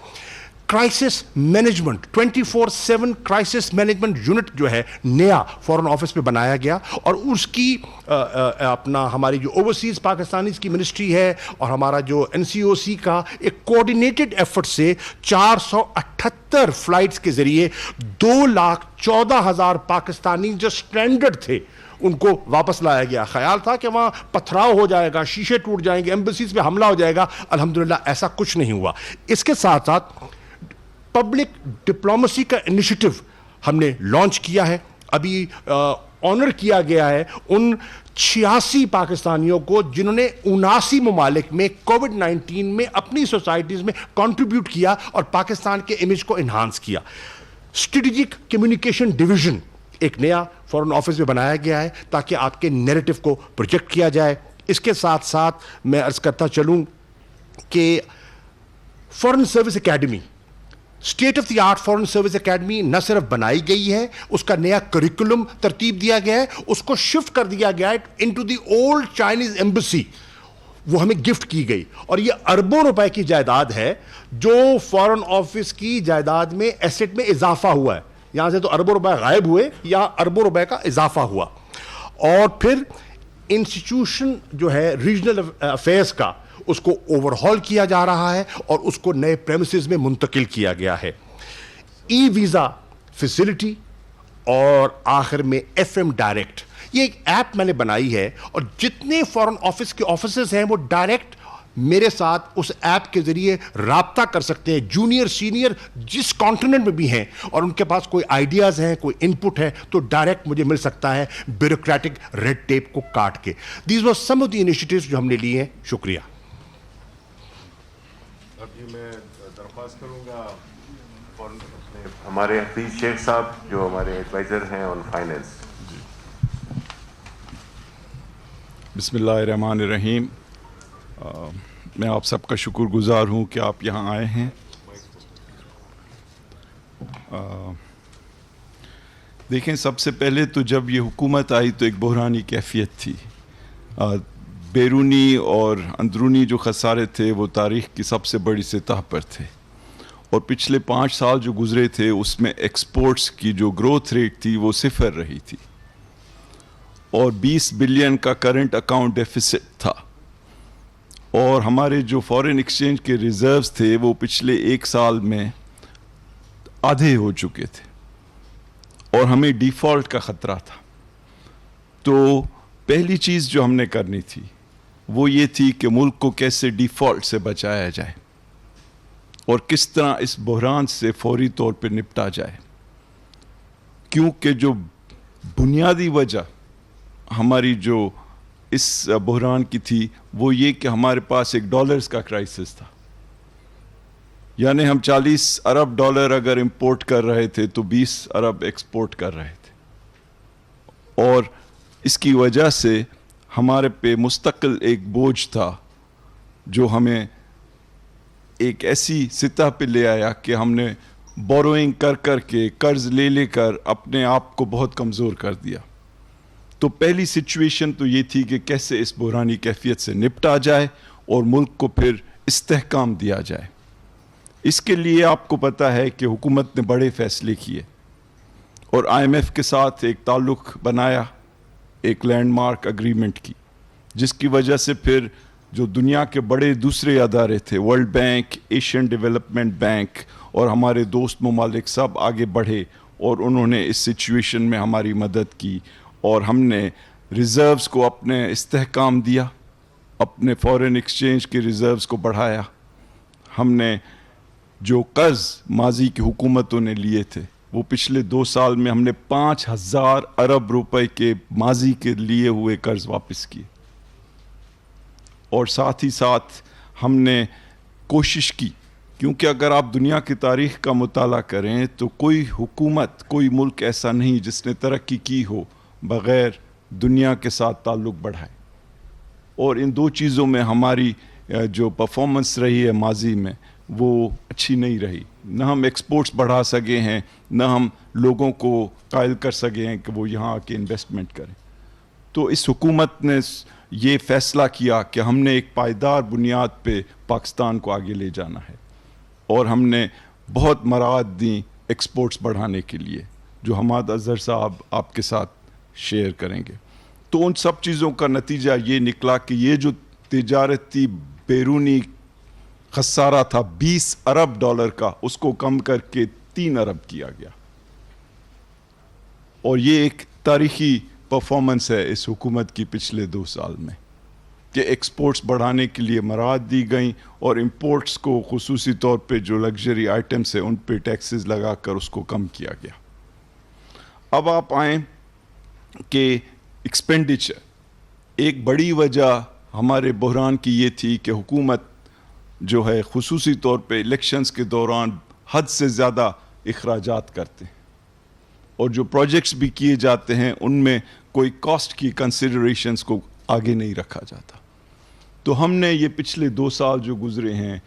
Crisis management 24/7 crisis management unit جو ہے نیا فورن آفس میں بنایا گیا، اور اس کی ہماری جو اوورسیز پاکستانیز کی منسٹری ہے اور ہمارا جو NCOC کا ایک کوآرڈینیٹڈ ایفرٹ سے 478 فلائٹس کے ذریعے 2,14,000 پاکستانی جو سٹرینڈڈ تھے ان کو واپس لایا گیا۔ خیال تھا کہ وہاں پتھراؤ ہو جائے گا، شیشے ٹوٹ جائیں گے، ایمبیسیز پہ حملہ ہو جائے گا، الحمدللہ ایسا کچھ نہیں ہوا۔ اس کے ساتھ ساتھ پبلک ڈپلومیسی کا انیشیٹو ہم نے لانچ کیا ہے۔ ابھی آنر کیا گیا ہے ان 86 پاکستانیوں کو جنہوں نے 79 ممالک میں کووڈ-19 میں اپنی سوسائٹیز میں کنٹریبیوٹ کیا اور پاکستان کے امیج کو انہانس کیا۔ اسٹریٹجک کمیونیکیشن ڈویژن ایک نیا فورن آفس میں بنایا گیا ہے تاکہ آپ کے نیریٹو کو پروجیکٹ کیا جائے۔ اس کے ساتھ ساتھ میں عرض کرتا چلوں کہ foreign service academy, state of the art foreign service academy نہ صرف بنائی گئی ہے، اس کا نیا کریکولم ترتیب دیا گیا ہے، اس کو شفٹ کر دیا گیا ہے into the old Chinese embassy, وہ ہمیں گفٹ کی گئی، اور یہ اربوں روپے کی جائیداد ہے جو فورن آفس کی جائیداد میں ایسٹ میں اضافہ ہوا ہے۔ یہاں سے تو اربوں روپے غائب ہوئے، یہاں اربوں روپے کا اضافہ ہوا۔ اور پھر انسٹیٹیوشن جو ہے ریجنل افیئرس کا، اس کو اوور ہال کیا جا رہا ہے اور اس کو نئے پریمیسز میں منتقل کیا گیا ہے۔ ای ویزا فیسلٹی اور آخر میں FM ڈائریکٹ، یہ ایک ایپ میں نے بنائی ہے، اور جتنے فورن آفس کے آفیسز ہیں وہ ڈائریکٹ میرے ساتھ اس ایپ کے ذریعے رابطہ کر سکتے ہیں، جونیئر سینئر جس کانٹیننٹ میں بھی ہیں، اور ان کے پاس کوئی آئیڈیاز ہیں، کوئی انپٹ ہے تو ڈائریکٹ مجھے مل سکتا ہے بیوروکریٹک ریڈ ٹیپ کو کاٹ کے۔ These were some of the initiatives جو ہم نے لیے ہیں۔ شکریہ۔ اب یہ میں درخواست کروں گا ہمارے حفیظ شیخ صاحب جو ہمارے ایڈوائزر ہیں آن فائنینس۔ بسم اللہ الرحمن الرحیم۔ میں آپ سب کا شکر گزار ہوں کہ آپ یہاں آئے ہیں۔ دیکھیں، سب سے پہلے تو جب یہ حکومت آئی تو ایک بحرانی کیفیت تھی، بیرونی اور اندرونی جو خسارے تھے وہ تاریخ کی سب سے بڑی سطح پر تھے، اور پچھلے 5 سال جو گزرے تھے اس میں ایکسپورٹس کی جو گروتھ ریٹ تھی وہ 0 رہی تھی، اور 20 بلین کا کرنٹ اکاؤنٹ ڈیفیسٹ تھا، اور ہمارے جو فارن ایکسچینج کے ریزروز تھے وہ پچھلے 1 سال میں آدھے ہو چکے تھے، اور ہمیں ڈیفالٹ کا خطرہ تھا۔ تو پہلی چیز جو ہم نے کرنی تھی وہ یہ تھی کہ ملک کو کیسے ڈیفالٹ سے بچایا جائے اور کس طرح اس بحران سے فوری طور پہ نپٹا جائے، کیونکہ جو بنیادی وجہ ہماری جو اس بحران کی تھی وہ یہ کہ ہمارے پاس ایک ڈالرز کا کرائسس تھا، یعنی ہم 40 ارب ڈالر اگر امپورٹ کر رہے تھے تو 20 ارب ایکسپورٹ کر رہے تھے، اور اس کی وجہ سے ہمارے پہ مستقل ایک بوجھ تھا جو ہمیں ایک ایسی سطح پہ لے آیا کہ ہم نے بوروئنگ کر کے قرض لے کر اپنے آپ کو بہت کمزور کر دیا۔ تو پہلی سچویشن تو یہ تھی کہ کیسے اس بحرانی کیفیت سے نپٹا جائے اور ملک کو پھر استحکام دیا جائے۔ اس کے لیے آپ کو پتہ ہے کہ حکومت نے بڑے فیصلے کیے اور IMF کے ساتھ ایک تعلق بنایا، ایک لینڈ مارک اگریمنٹ کی، جس کی وجہ سے پھر جو دنیا کے بڑے دوسرے ادارے تھے، world bank, Asian development bank اور ہمارے دوست ممالک سب آگے بڑھے اور انہوں نے اس سچویشن میں ہماری مدد کی، اور ہم نے ریزروز کو اپنے استحکام دیا، اپنے فارن ایکسچینج کے ریزروز کو بڑھایا۔ ہم نے جو قرض ماضی کی حکومتوں نے لیے تھے وہ پچھلے 2 سال میں ہم نے 5000 ارب روپے کے ماضی کے لیے ہوئے قرض واپس کیے، اور ساتھ ہی ساتھ ہم نے کوشش کی، کیونکہ اگر آپ دنیا کی تاریخ کا مطالعہ کریں تو کوئی حکومت، کوئی ملک ایسا نہیں جس نے ترقی کی ہو بغیر دنیا کے ساتھ تعلق بڑھائے، اور ان 2 چیزوں میں ہماری جو پرفارمنس رہی ہے ماضی میں وہ اچھی نہیں رہی. نہ ہم ایکسپورٹس بڑھا سکے ہیں, نہ ہم لوگوں کو قائل کر سکے ہیں کہ وہ یہاں آ کے انویسٹمنٹ کریں. تو اس حکومت نے یہ فیصلہ کیا کہ ہم نے ایک پائیدار بنیاد پہ پاکستان کو آگے لے جانا ہے, اور ہم نے بہت مراعات دیں ایکسپورٹس بڑھانے کے لیے, جو حماد اظہر صاحب آپ کے ساتھ شیئر کریں گے. تو ان سب چیزوں کا نتیجہ یہ نکلا کہ یہ جو تجارتی بیرونی خسارہ تھا 20 ارب ڈالر کا, اس کو کم کر کے 3 ارب کیا گیا. اور یہ ایک تاریخی پرفارمنس ہے اس حکومت کی پچھلے 2 سال میں, کہ ایکسپورٹس بڑھانے کے لیے مراعات دی گئیں, اور امپورٹس کو خصوصی طور پہ جو لگژری آئٹمس ہیں ان پہ ٹیکسز لگا کر اس کو کم کیا گیا. اب آپ آئیں کہ ایکسپینڈیچر, ایک بڑی وجہ ہمارے بحران کی یہ تھی کہ حکومت جو ہے خصوصی طور پہ الیکشنز کے دوران حد سے زیادہ اخراجات کرتے ہیں, اور جو پروجیکٹس بھی کیے جاتے ہیں ان میں کوئی کاسٹ کی کنسیڈریشنز کو آگے نہیں رکھا جاتا. تو ہم نے یہ پچھلے 2 سال جو گزرے ہیں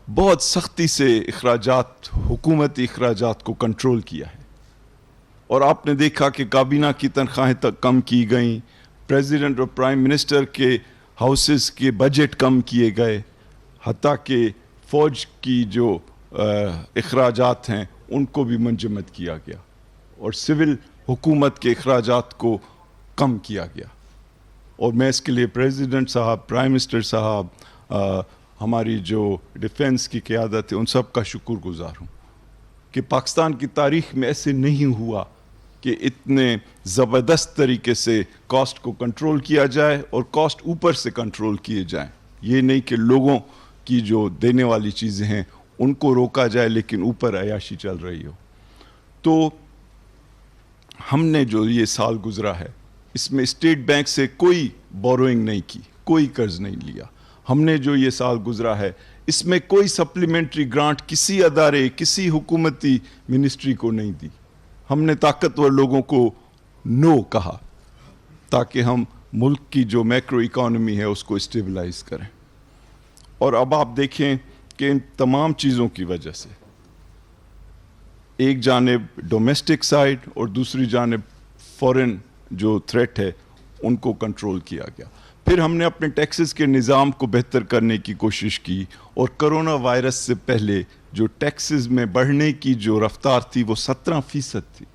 بہت سختی سے اخراجات, حکومتی اخراجات کو کنٹرول کیا ہے. اور آپ نے دیکھا کہ کابینہ کی تنخواہیں تک کم کی گئیں, پریزیڈنٹ اور پرائم منسٹر کے ہاؤسز کے بجٹ کم کیے گئے, حتیٰ کہ فوج کی جو اخراجات ہیں ان کو بھی منجمد کیا گیا, اور سول حکومت کے اخراجات کو کم کیا گیا. اور میں اس کے لیے پریزیڈنٹ صاحب, پرائم منسٹر صاحب, ہماری جو ڈیفنس کی قیادت ہے, ان سب کا شکر گزار ہوں کہ پاکستان کی تاریخ میں ایسے نہیں ہوا کہ اتنے زبردست طریقے سے کاسٹ کو کنٹرول کیا جائے اور کاسٹ اوپر سے کنٹرول کیے جائیں. یہ نہیں کہ لوگوں کی جو دینے والی چیزیں ہیں ان کو روکا جائے لیکن اوپر عیاشی چل رہی ہو. تو ہم نے جو یہ سال گزرا ہے اس میں اسٹیٹ بینک سے کوئی بوروئنگ نہیں کی, کوئی قرض نہیں لیا. ہم نے جو یہ سال گزرا ہے اس میں کوئی سپلیمنٹری گرانٹ کسی ادارے, کسی حکومتی منسٹری کو نہیں دی. ہم نے طاقتور لوگوں کو نو کہا تاکہ ہم ملک کی جو میکرو اکانومی ہے اس کو اسٹیبلائز کریں. اور اب آپ دیکھیں کہ ان تمام چیزوں کی وجہ سے ایک جانب ڈومیسٹک سائڈ اور دوسری جانب فورن جو تھریٹ ہے ان کو کنٹرول کیا گیا. پھر ہم نے اپنے ٹیکسز کے نظام کو بہتر کرنے کی کوشش کی, اور کرونا وائرس سے پہلے جو ٹیکسز میں بڑھنے کی جو رفتار تھی وہ 17% تھی.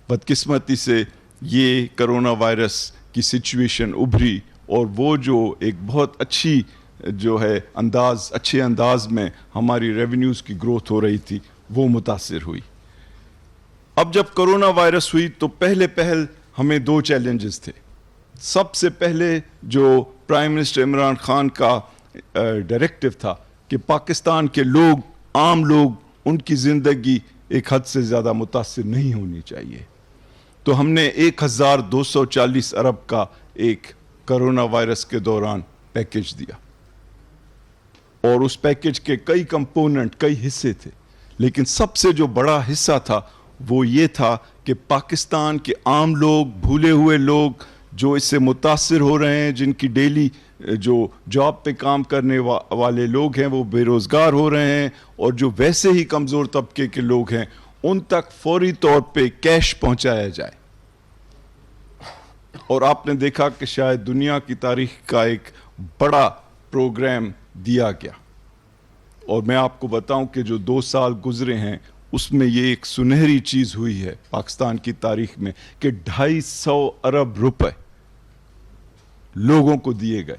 بدقسمتی سے یہ کرونا وائرس کی سچویشن ابھری, اور وہ جو ایک بہت اچھی جو ہے اچھے انداز میں ہماری ریونیوز کی گروتھ ہو رہی تھی وہ متاثر ہوئی. اب جب کرونا وائرس ہوئی تو پہل ہمیں 2 چیلنجز تھے. سب سے پہلے جو پرائم منسٹر عمران خان کا ڈائریکٹو تھا کہ پاکستان کے لوگ, عام لوگ, ان کی زندگی ایک حد سے زیادہ متاثر نہیں ہونی چاہیے. تو ہم نے 1240 ارب کا ایک کرونا وائرس کے دوران پیکج دیا, اور اس پیکج کے کئی کمپوننٹ, کئی حصے تھے, لیکن سب سے جو بڑا حصہ تھا وہ یہ تھا کہ پاکستان کے عام لوگ, بھولے ہوئے لوگ جو اس سے متاثر ہو رہے ہیں, جن کی ڈیلی جو جاب پہ کام کرنے والے لوگ ہیں وہ بے روزگار ہو رہے ہیں, اور جو ویسے ہی کمزور طبقے کے لوگ ہیں ان تک فوری طور پہ کیش پہنچایا جائے. اور آپ نے دیکھا کہ شاید دنیا کی تاریخ کا ایک بڑا پروگرام دیا گیا. اور میں آپ کو بتاؤں کہ جو 2 سال گزرے ہیں اس میں یہ ایک سنہری چیز ہوئی ہے پاکستان کی تاریخ میں کہ 250 ارب روپے لوگوں کو دیے گئے,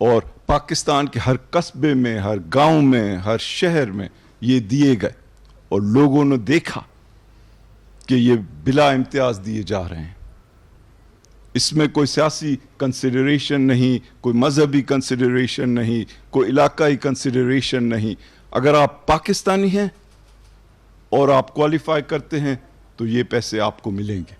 اور پاکستان کے ہر قصبے میں, ہر گاؤں میں, ہر شہر میں یہ دیے گئے, اور لوگوں نے دیکھا کہ یہ بلا امتیاز دیے جا رہے ہیں. اس میں کوئی سیاسی کنسیڈریشن نہیں, کوئی مذہبی کنسیڈریشن نہیں, کوئی علاقائی کنسیڈریشن نہیں. اگر آپ پاکستانی ہیں اور آپ کوالیفائی کرتے ہیں تو یہ پیسے آپ کو ملیں گے.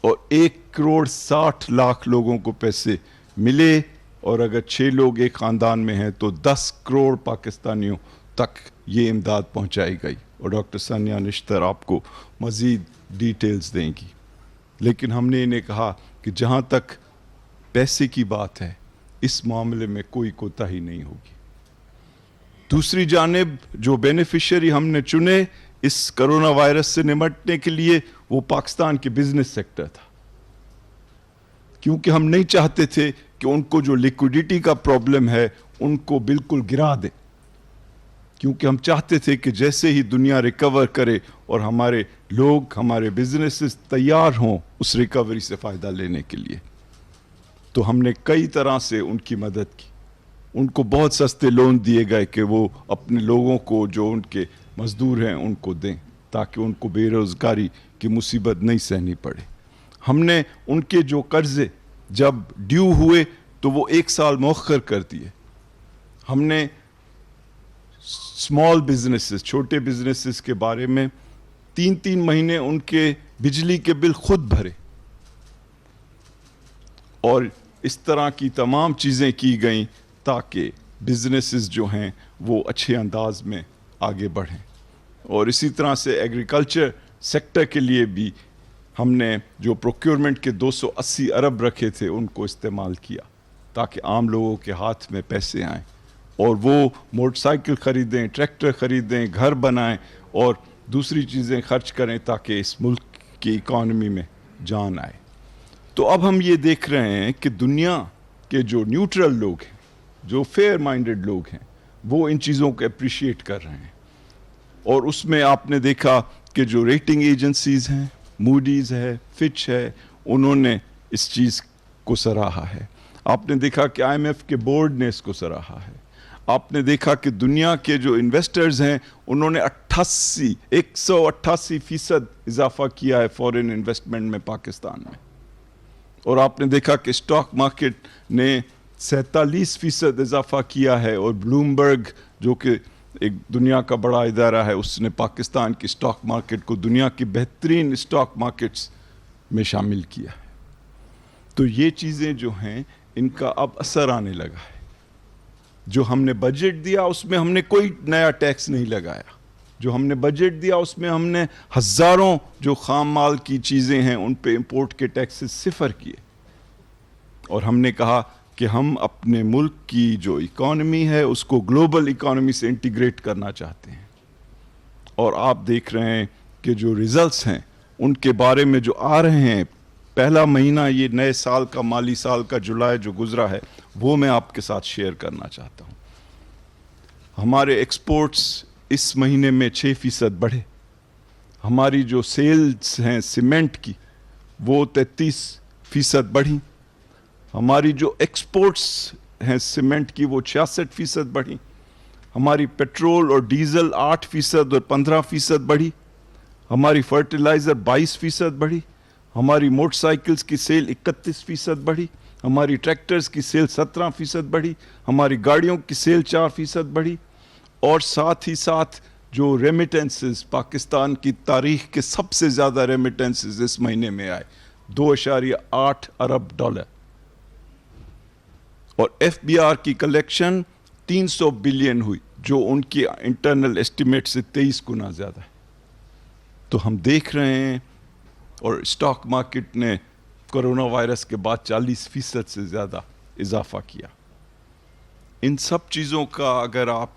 اور 1.60 کروڑ لوگوں کو پیسے ملے, اور اگر 6 لوگ ایک خاندان میں ہیں تو 10 کروڑ پاکستانیوں تک یہ امداد پہنچائی گئی. اور ڈاکٹر ثانیہ نشتر آپ کو مزید ڈیٹیلز دیں گی. لیکن ہم نے انہیں کہا کہ جہاں تک پیسے کی بات ہے اس معاملے میں کوئی کوتاہی نہیں ہوگی. دوسری جانب جو بینیفیشری ہم نے چنے اس کرونا وائرس سے نمٹنے کے لیے وہ پاکستان کے بزنس سیکٹر تھا, کیونکہ ہم نہیں چاہتے تھے کہ ان کو جو لیکوڈیٹی کا پرابلم ہے ان کو بالکل گرا دے, کیونکہ ہم چاہتے تھے کہ جیسے ہی دنیا ریکور کرے اور ہمارے لوگ, ہمارے بزنسز تیار ہوں اس ریکوری سے فائدہ لینے کے لیے. تو ہم نے کئی طرح سے ان کی مدد کی, ان کو بہت سستے لون دیے گئے کہ وہ اپنے لوگوں کو جو ان کے مزدور ہیں ان کو دیں تاکہ ان کو بے روزگاری کی مصیبت نہیں سہنی پڑے. ہم نے ان کے جو قرضے جب ڈیو ہوئے تو وہ 1 سال مؤخر کر دیے. ہم نے اسمال بزنسز, چھوٹے بزنسز کے بارے میں 3 مہینے ان کے بجلی کے بل خود بھرے, اور اس طرح کی تمام چیزیں کی گئیں تاکہ بزنسز جو ہیں وہ اچھے انداز میں آگے بڑھیں. اور اسی طرح سے ایگریکلچر سیکٹر کے لیے بھی ہم نے جو پروکیورمنٹ کے 280 ارب رکھے تھے ان کو استعمال کیا تاکہ عام لوگوں کے ہاتھ میں پیسے آئیں اور وہ موٹر سائیکل خریدیں, ٹریکٹر خریدیں, گھر بنائیں اور دوسری چیزیں خرچ کریں تاکہ اس ملک کی اکانومی میں جان آئے. تو اب ہم یہ دیکھ رہے ہیں کہ دنیا کے جو نیوٹرل لوگ ہیں, جو فیئر مائنڈڈ لوگ ہیں, وہ ان چیزوں کو اپریشیٹ کر رہے ہیں. اور اس میں آپ نے دیکھا کہ جو ریٹنگ ایجنسیز ہیں, موڈیز ہے, فچ ہے, انہوں نے اس چیز کو سراہا ہے. آپ نے دیکھا کہ IMF کے بورڈ نے اس کو سراہا ہے. آپ نے دیکھا کہ دنیا کے جو انویسٹرز ہیں انہوں نے 188% اضافہ کیا ہے فورن انویسٹمنٹ میں پاکستان میں. اور آپ نے دیکھا کہ اسٹاک مارکیٹ نے 47% اضافہ کیا ہے, اور بلومبرگ جو کہ ایک دنیا کا بڑا ادارہ ہے اس نے پاکستان کی اسٹاک مارکیٹ کو دنیا کی بہترین اسٹاک مارکیٹس میں شامل کیا ہے. تو یہ چیزیں جو ہیں ان کا اب اثر آنے لگا ہے. جو ہم نے بجٹ دیا اس میں ہم نے کوئی نیا ٹیکس نہیں لگایا. جو ہم نے بجٹ دیا اس میں ہم نے ہزاروں جو خام مال کی چیزیں ہیں ان پہ امپورٹ کے ٹیکسز 0 کیے, اور ہم نے کہا کہ ہم اپنے ملک کی جو اکانومی ہے اس کو گلوبل اکانومی سے انٹیگریٹ کرنا چاہتے ہیں. اور آپ دیکھ رہے ہیں کہ جو ریزلٹس ہیں ان کے بارے میں جو آ رہے ہیں, پہلا مہینہ یہ نئے سال کا, مالی سال کا جولائی جو گزرا ہے وہ میں آپ کے ساتھ شیئر کرنا چاہتا ہوں. ہمارے ایکسپورٹس اس مہینے میں 6% بڑھے. ہماری جو سیلز ہیں سیمنٹ کی وہ 33% بڑھی. ہماری جو ایکسپورٹس ہیں سیمنٹ کی وہ 66% بڑھی. ہماری پیٹرول اور ڈیزل 8% اور 15% بڑھی. ہماری فرٹیلائزر 22% بڑھی. ہماری موٹر سائیکلز کی سیل 31% بڑھی. ہماری ٹریکٹرز کی سیل 17% بڑھی. ہماری گاڑیوں کی سیل 4% بڑھی. اور ساتھ ہی ساتھ جو ریمیٹنسز, پاکستان کی تاریخ کے سب سے زیادہ ریمیٹنسز اس مہینے میں آئے, $2.8 ارب. اور FBR کی کلیکشن 300 بلین ہوئی جو ان کی انٹرنل ایسٹیمیٹ سے 23 گنا زیادہ ہے. تو ہم دیکھ رہے ہیں, اور اسٹاک مارکیٹ نے کرونا وائرس کے بعد 40% سے زیادہ اضافہ کیا. ان سب چیزوں کا اگر آپ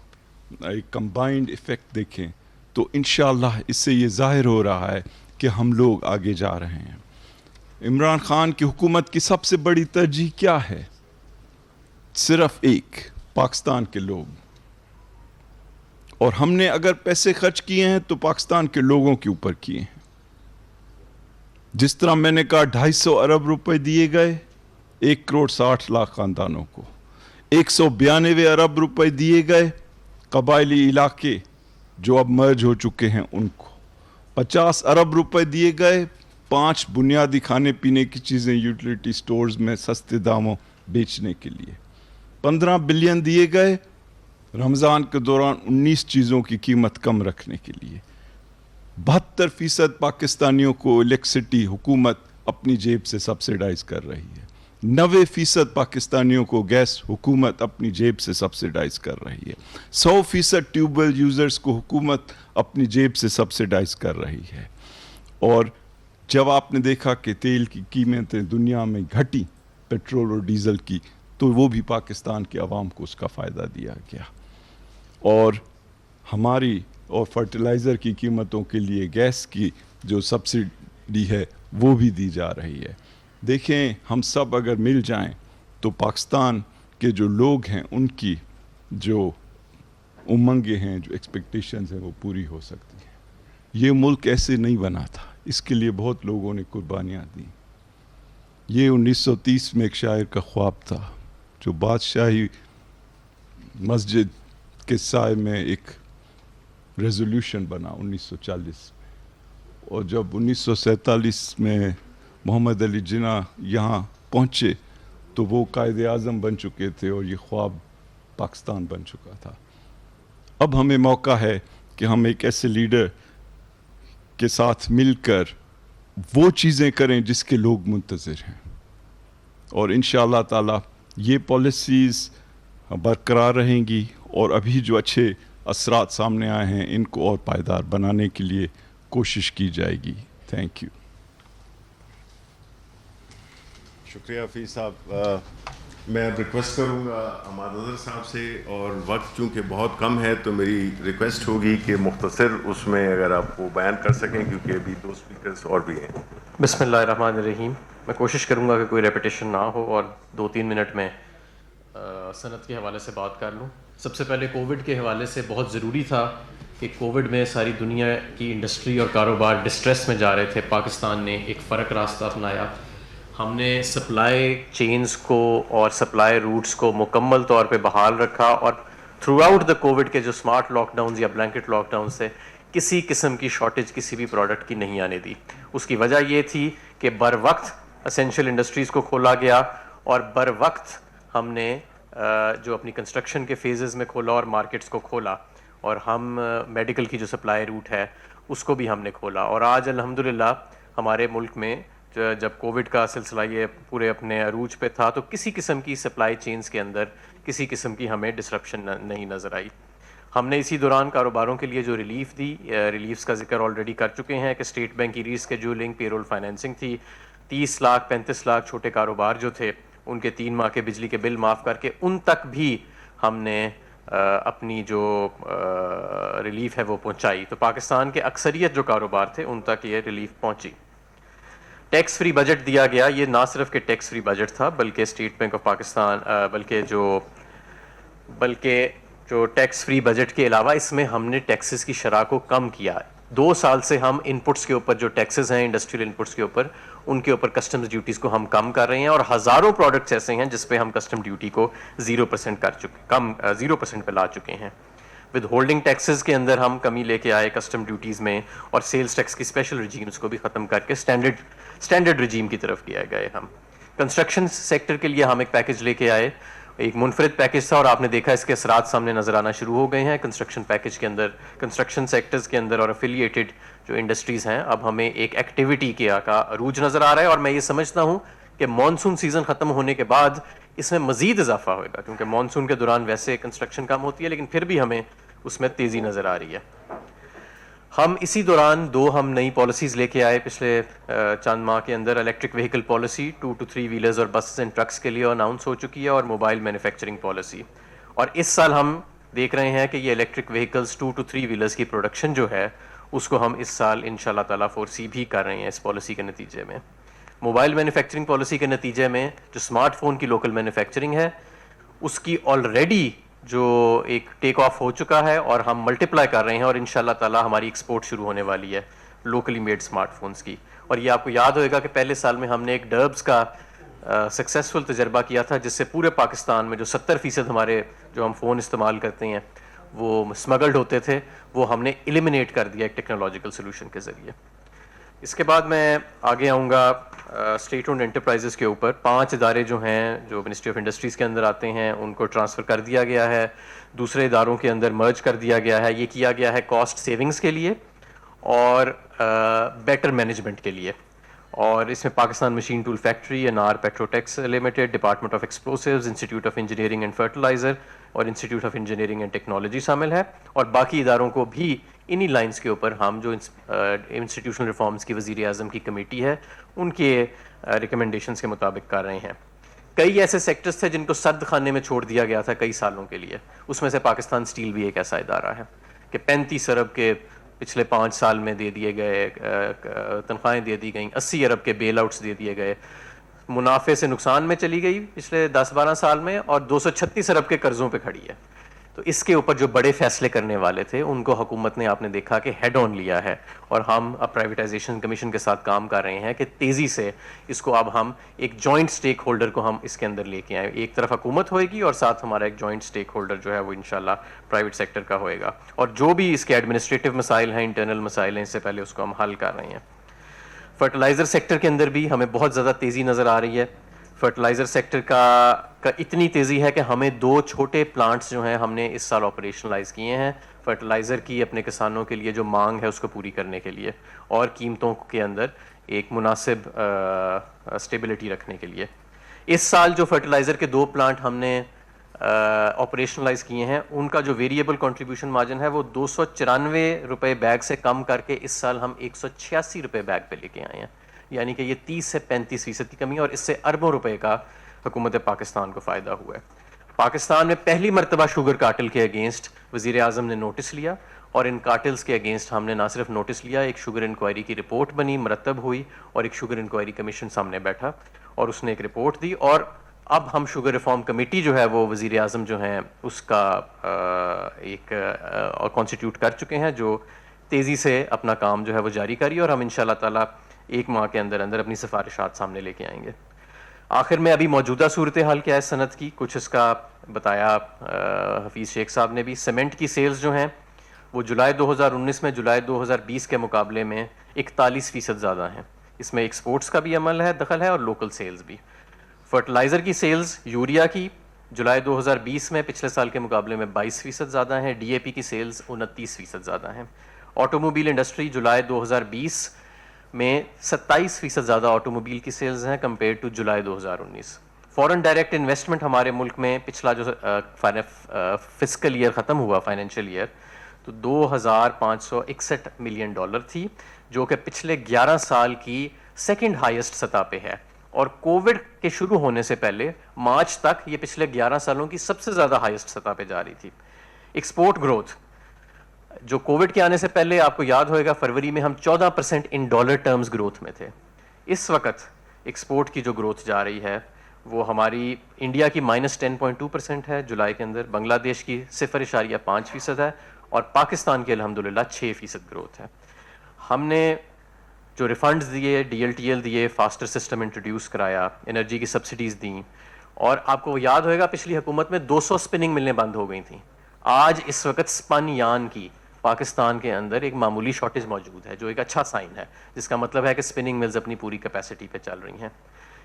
ایک کمبائنڈ ایفیکٹ دیکھیں تو انشاءاللہ اس سے یہ ظاہر ہو رہا ہے کہ ہم لوگ آگے جا رہے ہیں. عمران خان کی حکومت کی سب سے بڑی ترجیح کیا ہے؟ صرف ایک, پاکستان کے لوگ. اور ہم نے اگر پیسے خرچ کیے ہیں تو پاکستان کے لوگوں کے اوپر کیے ہیں. جس طرح میں نے کہا 250 ارب روپے دیے گئے 1.60 کروڑ خاندانوں کو. 192 ارب روپے دیے گئے قبائلی علاقے جو اب مرج ہو چکے ہیں ان کو. 50 ارب روپے دیے گئے 5 بنیادی کھانے پینے کی چیزیں یوٹیلیٹی سٹورز میں سستے داموں بیچنے کے لیے. 15 بلین دیے گئے رمضان کے دوران 19 چیزوں کی قیمت کم رکھنے کے لیے. 72% پاکستانیوں کو الیکٹرسٹی حکومت اپنی جیب سے سبسیڈائز کر رہی ہے. 90% پاکستانیوں کو گیس حکومت اپنی جیب سے سبسیڈائز کر رہی ہے. 100% ٹیوب ویل یوزرز کو حکومت اپنی جیب سے سبسیڈائز کر رہی ہے. اور جب آپ نے دیکھا کہ تیل کی قیمتیں دنیا میں گھٹی, پیٹرول اور ڈیزل کی, تو وہ بھی پاکستان کے عوام کو اس کا فائدہ دیا گیا. اور ہماری اور فرٹیلائزر کی قیمتوں کے لیے گیس کی جو سبسڈی ہے وہ بھی دی جا رہی ہے. دیکھیں ہم سب اگر مل جائیں تو پاکستان کے جو لوگ ہیں ان کی جو امنگیں ہیں, جو ایکسپیکٹیشنز ہیں, وہ پوری ہو سکتی ہیں. یہ ملک ایسے نہیں بنا تھا, اس کے لیے بہت لوگوں نے قربانیاں دیں. یہ 1930 میں ایک شاعر کا خواب تھا جو بادشاہی مسجد کے سائے میں ایک ریزولوشن بنا 1940, اور جب 1947 میں محمد علی جناح یہاں پہنچے تو وہ قائد اعظم بن چکے تھے اور یہ خواب پاکستان بن چکا تھا. اب ہمیں موقع ہے کہ ہم ایک ایسے لیڈر کے ساتھ مل کر وہ چیزیں کریں جس کے لوگ منتظر ہیں, اور انشاءاللہ تعالی یہ پالیسیز برقرار رہیں گی, اور ابھی جو اچھے اثرات سامنے آئے ہیں ان کو اور پائیدار بنانے کے لیے کوشش کی جائے گی. Thank you. شکریہ حفیظ صاحب. میں ریکویسٹ کروں گا عماد اظہر صاحب سے, اور وقت چونکہ بہت کم ہے تو میری ریکویسٹ ہوگی کہ مختصر اس میں اگر آپ وہ بیان کر سکیں, کیونکہ ابھی 2 اسپیکرز اور بھی ہیں. بسم اللہ الرحمن الرحیم. میں کوشش کروں گا کہ کوئی ریپیٹیشن نہ ہو اور 2-3 منٹ میں صنعت کے حوالے سے بات کر لوں. سب سے پہلے کووڈ کے حوالے سے بہت ضروری تھا کہ کووڈ میں ساری دنیا کی انڈسٹری اور کاروبار ڈسٹریس میں جا رہے تھے. پاکستان نے ایک فرق راستہ اپنایا. ہم نے سپلائی چینز کو اور سپلائی روٹس کو مکمل طور پہ بحال رکھا, اور تھرو آؤٹ دا کووڈ کے جو اسمارٹ لاک ڈاؤنز یا بلینکٹ لاک ڈاؤنز سے کسی قسم کی شارٹیج کسی بھی پروڈکٹ کی نہیں آنے دی. اس کی وجہ یہ تھی کہ بر وقت اسینشیل انڈسٹریز کو کھولا گیا, اور بر وقت ہم نے جو اپنی کنسٹرکشن کے فیزز میں کھولا اور مارکیٹس کو کھولا, اور ہم میڈیکل کی جو سپلائی روٹ ہے اس کو بھی ہم نے کھولا. اور آج الحمدللہ ہمارے ملک میں جب کووڈ کا سلسلہ یہ پورے اپنے عروج پہ تھا تو کسی قسم کی سپلائی چینز کے اندر کسی قسم کی ہمیں ڈسرپشن نہیں نظر آئی. ہم نے اسی دوران کاروباروں کے لیے جو ریلیف دی, ریلیفز کا ذکر آلریڈی کر چکے ہیں کہ اسٹیٹ بینک کی ری اسکیجولنگ, پے رول فائنینسنگ تھی. 30 لاکھ 35 لاکھ چھوٹے کاروبار جو تھے ان کے 3 ماہ کے بجلی کے بل معاف کر کے ان تک بھی ہم نے اپنی جو ریلیف ہے وہ پہنچائی. تو پاکستان کے اکثریت جو کاروبار تھے ان تک یہ ریلیف پہنچی. ٹیکس فری بجٹ دیا گیا. یہ نہ صرف کہ ٹیکس فری بجٹ تھا بلکہ اسٹیٹ بینک آف پاکستان بلکہ جو ٹیکس فری بجٹ کے علاوہ اس میں ہم نے ٹیکسز کی شرح کو کم کیا. 2 سال سے ہم انپٹس کے اوپر جو ٹیکسز ہیں انڈسٹریل انپٹس کے اوپر, ان کے اوپر کسٹمز ڈیوٹیز کو ہم کم کر رہے ہیں, اور ہزاروں پروڈکٹس ایسے ہیں جس پہ ہم کسٹم ڈیوٹی کو 0% پہ لا چکے ہیں. ود ہولڈنگ ٹیکسز کے اندر ہم کمی لے کے آئے کسٹم ڈیوٹیز میں, اور سیلز ٹیکس کی اسپیشل رجیمز کو بھی ختم کر کے اسٹینڈرڈ رجیم کی طرف کیا گئے. ہم کنسٹرکشن سیکٹر کے لیے ہم ایک پیکج لے کے آئے. ایک منفرد پیکج تھا اور آپ نے دیکھا اس کے اثرات سامنے نظر آنا شروع ہو گئے ہیں. کنسٹرکشن پیکج کے اندر کنسٹرکشن سیکٹرز کے اندر اور افیلیٹڈ جو انڈسٹریز ہیں اب ہمیں ایک ایکٹیویٹی کا عروج نظر آ رہا ہے, اور میں یہ سمجھتا ہوں کہ مانسون سیزن ختم ہونے کے بعد اس میں مزید اضافہ ہوئے گا, کیونکہ مانسون کے دوران ویسے کنسٹرکشن کم ہوتی ہے لیکن پھر بھی ہمیں اس میں تیزی نظر آ رہی ہے. ہم اسی دوران 2 نئی پالیسیز لے کے آئے پچھلے چند ماہ کے اندر. Electric vehicle policy 2 to 3 wheelers اور بسز اینڈ ٹرکس کے لیے اناؤنس ہو چکی ہے, اور موبائل مینوفیکچرنگ پالیسی. اور اس سال ہم دیکھ رہے ہیں کہ یہ الیکٹرک وہیکلز 2 to 3 ویلرز کی پروڈکشن جو ہے اس کو ہم اس سال انشاءاللہ تعالیٰ فورسی بھی کر رہے ہیں اس پالیسی کے نتیجے میں. موبائل مینوفیکچرنگ پالیسی کے نتیجے میں جو اسمارٹ فون کی لوکل مینوفیکچرنگ ہے اس کی آلریڈی جو ایک ٹیک آف ہو چکا ہے, اور ہم ملٹیپلائی کر رہے ہیں, اور انشاءاللہ تعالیٰ ہماری ایکسپورٹ شروع ہونے والی ہے لوکلی میڈ اسمارٹ فونز کی. اور یہ آپ کو یاد ہوئے گا کہ پہلے سال میں ہم نے ایک ڈربز کا سکسیسفل تجربہ کیا تھا جس سے پورے پاکستان میں جو 70% ہمارے جو ہم فون استعمال کرتے ہیں وہ اسمگلڈ ہوتے تھے, وہ ہم نے ایلیمینیٹ کر دیا ایک ٹیکنالوجیکل سلوشن کے ذریعے. اس کے بعد میں آگے آؤں گا اسٹیٹ اونڈ انٹرپرائزز کے اوپر. 5 ادارے جو ہیں جو منسٹری آف انڈسٹریز کے اندر آتے ہیں ان کو ٹرانسفر کر دیا گیا ہے, دوسرے اداروں کے اندر مرج کر دیا گیا ہے. یہ کیا گیا ہے کاسٹ سیونگز کے لیے اور بیٹر مینجمنٹ کے لیے. اور اس میں Pakistan machine tool factory, Anar Petrotex limited, department of explosives, institute of engineering and fertilizer اور institute of engineering and technology شامل ہے. اور باقی اداروں کو بھی انہی لائنز کے اوپر ہم جو انسٹیٹیوشنل ریفارمز کی وزیر اعظم کی کمیٹی ہے ان کے ریکمنڈیشنز کے مطابق کر رہے ہیں. کئی ایسے سیکٹرز تھے جن کو سرد خانے میں چھوڑ دیا گیا تھا کئی سالوں کے لیے. اس میں سے پاکستان اسٹیل بھی ایک ایسا ادارہ ہے کہ 35 ارب کے پچھلے 5 سال میں دے دیے گئے تنخواہیں دے دی گئیں, 80 ارب کے بیل آؤٹس دے دیے گئے, منافع سے نقصان میں چلی گئی پچھلے 10-12 سال میں, اور 236 ارب کے قرضوں پہ کھڑی ہے. تو اس کے اوپر جو بڑے فیصلے کرنے والے تھے ان کو حکومت نے, آپ نے دیکھا کہ ہیڈ آن لیا ہے, اور ہم اب پرائیویٹائزیشن کمیشن کے ساتھ کام کر رہے ہیں کہ تیزی سے اس کو اب ہم ایک جوائنٹ سٹیک ہولڈر کو ہم اس کے اندر لے کے آئیں. ایک طرف حکومت ہوئے گی اور ساتھ ہمارا ایک جوائنٹ سٹیک ہولڈر جو ہے وہ انشاءاللہ پرائیویٹ سیکٹر کا ہوئے گا, اور جو بھی اس کے ایڈمنسٹریٹو مسائل ہیں, انٹرنل مسائل ہیں, اس سے پہلے اس کو ہم حل کر رہے ہیں. فرٹیلائزر سیکٹر کے اندر بھی ہمیں بہت زیادہ تیزی نظر آ رہی ہے. فرٹیلائزر سیکٹر کا اتنی تیزی ہے کہ ہمیں 2 چھوٹے پلانٹس جو ہیں ہم نے اس سال آپریشنلائز کیے ہیں فرٹیلائزر کی اپنے کسانوں کے لیے جو مانگ ہے اس کو پوری کرنے کے لیے, اور قیمتوں کے اندر ایک مناسب اسٹیبلٹی رکھنے کے لیے. اس سال جو فرٹیلائزر کے 2 پلانٹ ہم نے آپریشنلائز کیے ہیں ان کا جو ویریبل کنٹریبیوشن مارجن ہے وہ 294 روپے بیگ سے کم کر کے اس سال ہم 186 روپے بیگ پہ لے کے آئے ہیں. یعنی کہ یہ 30 سے 35% کی کمی, اور اس سے اربوں روپے کا حکومت پاکستان کو فائدہ ہوا ہے. پاکستان میں پہلی مرتبہ شوگر کارٹل کے اگینسٹ وزیر اعظم نے نوٹس لیا, اور ان کارٹلز کے اگینسٹ ہم نے نہ صرف نوٹس لیا, ایک شوگر انکوائری کی رپورٹ بنی, مرتب ہوئی, اور ایک شوگر انکوائری کمیشن سامنے بیٹھا اور اس نے ایک رپورٹ دی, اور اب ہم شوگر ریفارم کمیٹی جو ہے وہ وزیر اعظم جو ہیں اس کا ایک کانسٹیٹیوٹ کر چکے ہیں, جو تیزی سے اپنا کام جو ہے وہ جاری کری, اور ہم انشاءاللہ تعالی 1 ماہ کے اندر اندر اپنی سفارشات سامنے لے کے آئیں گے. آخر میں ابھی موجودہ صورتحال کیا ہے صنعت کی, کچھ اس کا بتایا حفیظ شیخ صاحب نے بھی. سیمنٹ کی سیلز جو ہیں وہ جولائی 2019 میں جولائی 2020 کے مقابلے میں 41% زیادہ ہیں. اس میں ایکسپورٹس کا بھی عمل ہے, دخل ہے, اور لوکل سیلز بھی. فرٹیلائزر کی سیلز یوریا کی جولائی 2020 میں پچھلے سال کے مقابلے میں 22% زیادہ ہیں. ڈی اے پی کی سیلز 29% زیادہ ہیں. آٹو موبائل انڈسٹری جولائی 2020 میں 27% زیادہ آٹو موبائل کی سیلز ہیں compare to July 2019. Foreign direct investment ہمارے ملک میں پچھلا جو فسکل ایئر ختم ہوا, فائنینشیل ایئر, تو $2,561 ملین تھی, جو کہ پچھلے 11 سال کی سیکنڈ ہائیسٹ سطح پہ ہے, اور کووڈ کے شروع ہونے سے پہلے مارچ تک یہ پچھلے 11 سالوں کی سب سے زیادہ ہائیسٹ سطح پہ جا رہی تھی. ایکسپورٹ گروتھ جو کووڈ کے آنے سے پہلے آپ کو یاد ہوئے گا فروری میں ہم 14% ان ڈالر ٹرمز گروتھ میں تھے. اس وقت ایکسپورٹ کی جو گروتھ جا رہی ہے وہ ہماری انڈیا کی -10.2% ہے جولائی کے اندر, بنگلہ دیش کی 0.5% ہے, اور پاکستان کی الحمدللہ 6% گروتھ ہے. ہم نے جو ریفنڈز دیے, ڈی ایل ٹی ایل دیے, فاسٹر سسٹم انٹروڈیوس کرایا, انرجی کی سبسڈیز دیں, اور آپ کو یاد ہوئے گا پچھلی حکومت میں 200 اسپننگ ملیں بند ہو گئی تھیں. آج اس وقت اسپن یان کی پاکستان کے اندر ایک معمولی شارٹیج موجود ہے, جو ایک اچھا سائن ہے, جس کا مطلب ہے کہ اسپننگ ملز اپنی پوری کیپیسٹی پہ چل رہی ہیں.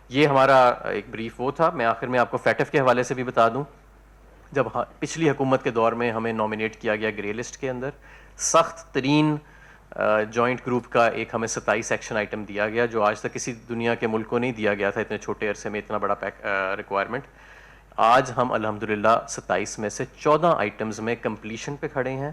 یہ ہمارا ایک بریف وہ تھا. میں آخر میں آپ کو فیٹف کے حوالے سے بھی بتا دوں, جب پچھلی حکومت کے دور میں ہمیں نامینیٹ کیا گیا گرے لسٹ کے اندر, سخت ترین جوائنٹ گروپ کا ایک ہمیں 27 ایکشن آئٹم دیا گیا, جو آج تک کسی دنیا کے ملک کو نہیں دیا گیا تھا اتنے چھوٹے عرصے میں اتنا بڑا ریکوائرمنٹ. آج ہم الحمدللہ 27 میں سے 14 آئٹمز میں کمپلیشن پہ کھڑے ہیں,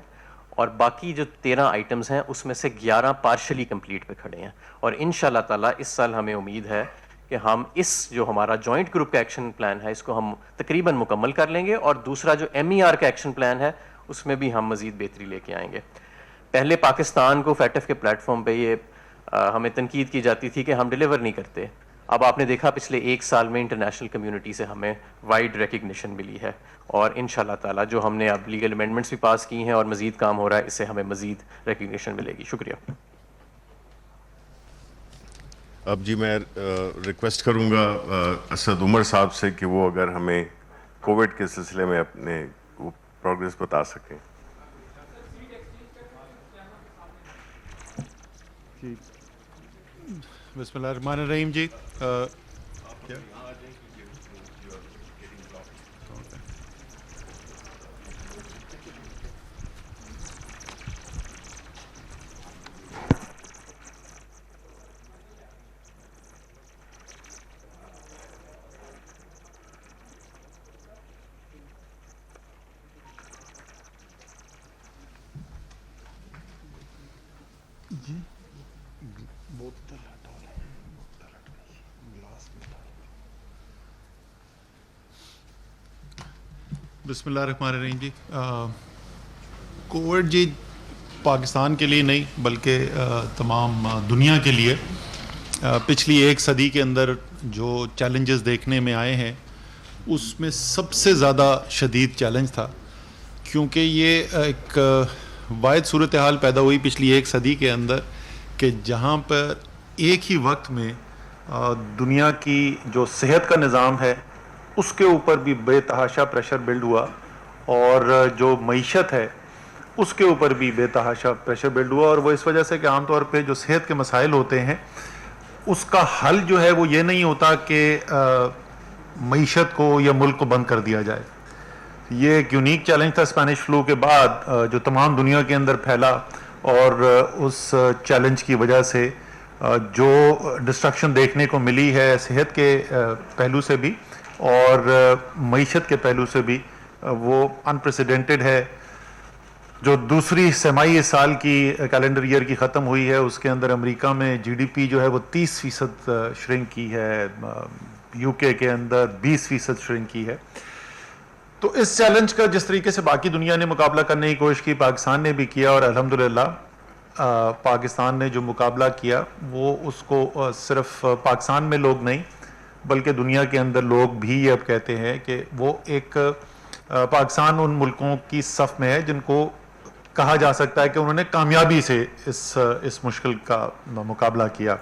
اور باقی جو 13 آئٹمز ہیں اس میں سے 11 پارشلی کمپلیٹ پہ کھڑے ہیں, اور انشاءاللہ تعالی اس سال ہمیں امید ہے کہ ہم اس جو ہمارا جوائنٹ گروپ کا ایکشن پلان ہے اس کو ہم تقریباً مکمل کر لیں گے, اور دوسرا جو ایم ای آر کا ایکشن پلان ہے اس میں بھی ہم مزید بہتری لے کے آئیں گے. پہلے پاکستان کو فیٹف کے پلیٹ فارم پہ یہ ہمیں تنقید کی جاتی تھی کہ ہم ڈیلیور نہیں کرتے. اب آپ نے دیکھا پچھلے 1 سال میں انٹرنیشنل کمیونٹی سے ہمیں وائڈ ریکگنیشن ملی ہے, اور انشاءاللہ تعالی جو ہم نے اب لیگل امینڈمنٹس بھی پاس کی ہیں اور مزید کام ہو رہا ہے, اس سے ہمیں مزید ریکگنیشن ملے گی. شکریہ. اب جی میں ریکویسٹ کروں گا اسد عمر صاحب سے کہ وہ اگر ہمیں کووڈ کے سلسلے میں اپنے پروگریس بتا سکیں. بسم اللہ الرحمن الرحیم. جی بسم اللہ الرحمن الرحیم جی. کووڈ جی پاکستان کے لیے نہیں بلکہ تمام دنیا کے لیے پچھلی ایک صدی کے اندر جو چیلنجز دیکھنے میں آئے ہیں اس میں سب سے زیادہ شدید چیلنج تھا, کیونکہ یہ ایک واحد صورتحال پیدا ہوئی پچھلی ایک صدی کے اندر کہ جہاں پر ایک ہی وقت میں دنیا کی جو صحت کا نظام ہے اس کے اوپر بھی بے تحاشا پریشر بلڈ ہوا, اور جو معیشت ہے اس کے اوپر بھی بے تحاشا پریشر بلڈ ہوا. اور وہ اس وجہ سے کہ عام طور پہ جو صحت کے مسائل ہوتے ہیں اس کا حل جو ہے وہ یہ نہیں ہوتا کہ معیشت کو یا ملک کو بند کر دیا جائے. یہ ایک یونیک چیلنج تھا اسپینش فلو کے بعد جو تمام دنیا کے اندر پھیلا, اور اس چیلنج کی وجہ سے جو ڈسٹرکشن دیکھنے کو ملی ہے صحت کے پہلو سے بھی اور معیشت کے پہلو سے بھی وہ انپریسیڈنٹڈ ہے. جو دوسری سہمائی اس سال کی کیلنڈر ایئر کی ختم ہوئی ہے اس کے اندر امریکہ میں جی ڈی پی جو ہے وہ 30% شرنک کی ہے, یو کے اندر 20% شرنک کی ہے. تو اس چیلنج کا جس طریقے سے باقی دنیا نے مقابلہ کرنے کی کوشش کی پاکستان نے بھی کیا, اور الحمدللہ پاکستان نے جو مقابلہ کیا وہ اس کو صرف پاکستان میں لوگ نہیں بلکہ دنیا کے اندر لوگ بھی اب کہتے ہیں کہ وہ ایک پاکستان ان ملکوں کی صف میں ہے جن کو کہا جا سکتا ہے کہ انہوں نے کامیابی سے اس مشکل کا مقابلہ کیا.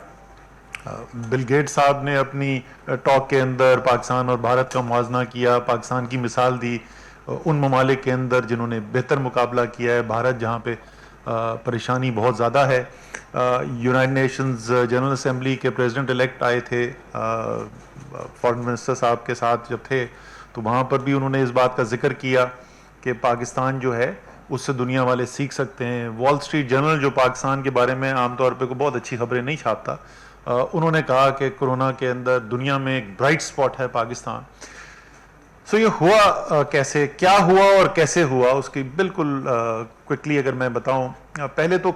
بل گیٹ صاحب نے اپنی ٹاک کے اندر پاکستان اور بھارت کا موازنہ کیا, پاکستان کی مثال دی ان ممالک کے اندر جنہوں نے بہتر مقابلہ کیا ہے, بھارت جہاں پہ پریشانی بہت زیادہ ہے. یونائٹڈ نیشنز جنرل اسمبلی کے پریزیڈنٹ الیکٹ آئے تھے فارن منسٹر صاحب کے ساتھ جب تھے, تو وہاں پر بھی انہوں نے اس بات کا ذکر کیا کہ پاکستان جو ہے اس سے دنیا والے سیکھ سکتے ہیں. وال اسٹریٹ جرنل جو پاکستان کے بارے میں عام طور پہ کوئی بہت اچھی خبریں نہیں چھاپتا, انہوں نے کہا کہ کرونا کے اندر دنیا میں ایک برائٹ سپاٹ ہے پاکستان. سو یہ ہوا کیسے, کیا ہوا اور کیسے ہوا, اس کی بالکل کوئکلی اگر میں بتاؤں. پہلے تو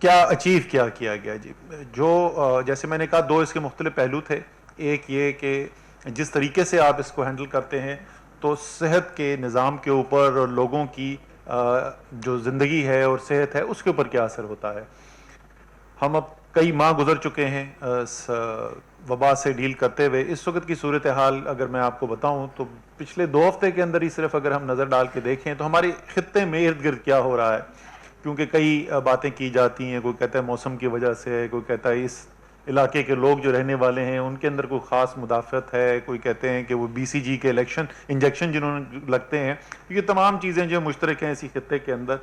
کیا اچیو کیا گیا جی, جو جیسے میں نے کہا دو اس کے مختلف پہلو تھے. ایک یہ کہ جس طریقے سے آپ اس کو ہینڈل کرتے ہیں تو صحت کے نظام کے اوپر اور لوگوں کی جو زندگی ہے اور صحت ہے اس کے اوپر کیا اثر ہوتا ہے. ہم اب کئی ماہ گزر چکے ہیں اس وبا سے ڈیل کرتے ہوئے. اس وقت کی صورتحال اگر میں آپ کو بتاؤں تو پچھلے 2 ہفتے کے اندر ہی صرف اگر ہم نظر ڈال کے دیکھیں تو ہمارے خطے میں ارد گرد کیا ہو رہا ہے, کیونکہ کئی باتیں کی جاتی ہیں. کوئی کہتا ہے موسم کی وجہ سے, کوئی کہتا ہے اس علاقے کے لوگ جو رہنے والے ہیں ان کے اندر کوئی خاص مدافعت ہے, کوئی کہتے ہیں کہ وہ بی سی جی کے انجیکشن جنہوں نے لگتے ہیں. یہ تمام چیزیں جو مشترک ہیں اسی خطے کے اندر.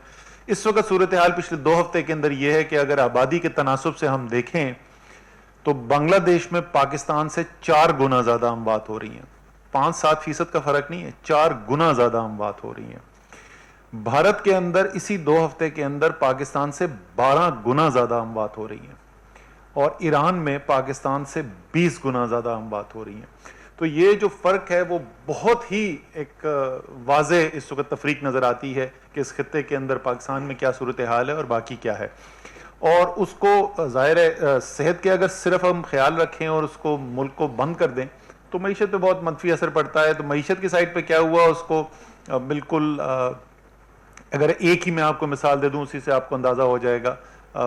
اس وقت صورتحال پچھلے 2 ہفتے کے اندر یہ ہے کہ اگر آبادی کے تناسب سے ہم دیکھیں تو بنگلہ دیش میں پاکستان سے 4 گنا زیادہ اموات ہو رہی ہیں. 5-7% کا فرق نہیں ہے, 4 گنا زیادہ اموات ہو رہی ہیں. بھارت کے اندر اسی 2 ہفتے کے اندر پاکستان سے 12 گنا زیادہ اموات ہو رہی ہیں, اور ایران میں پاکستان سے 20 گنا زیادہ اموات ہو رہی ہیں. تو یہ جو فرق ہے وہ بہت ہی ایک واضح اس وقت تفریق نظر آتی ہے کہ اس خطے کے اندر پاکستان میں کیا صورتحال ہے اور باقی کیا ہے. اور اس کو ظاہر ہے صحت کے اگر صرف ہم خیال رکھیں اور اس کو ملک کو بند کر دیں تو معیشت پہ بہت منفی اثر پڑتا ہے. تو معیشت کی سائڈ پہ کیا ہوا اس کو بالکل اگر ایک ہی میں آپ کو مثال دے دوں اسی سے آپ کو اندازہ ہو جائے گا.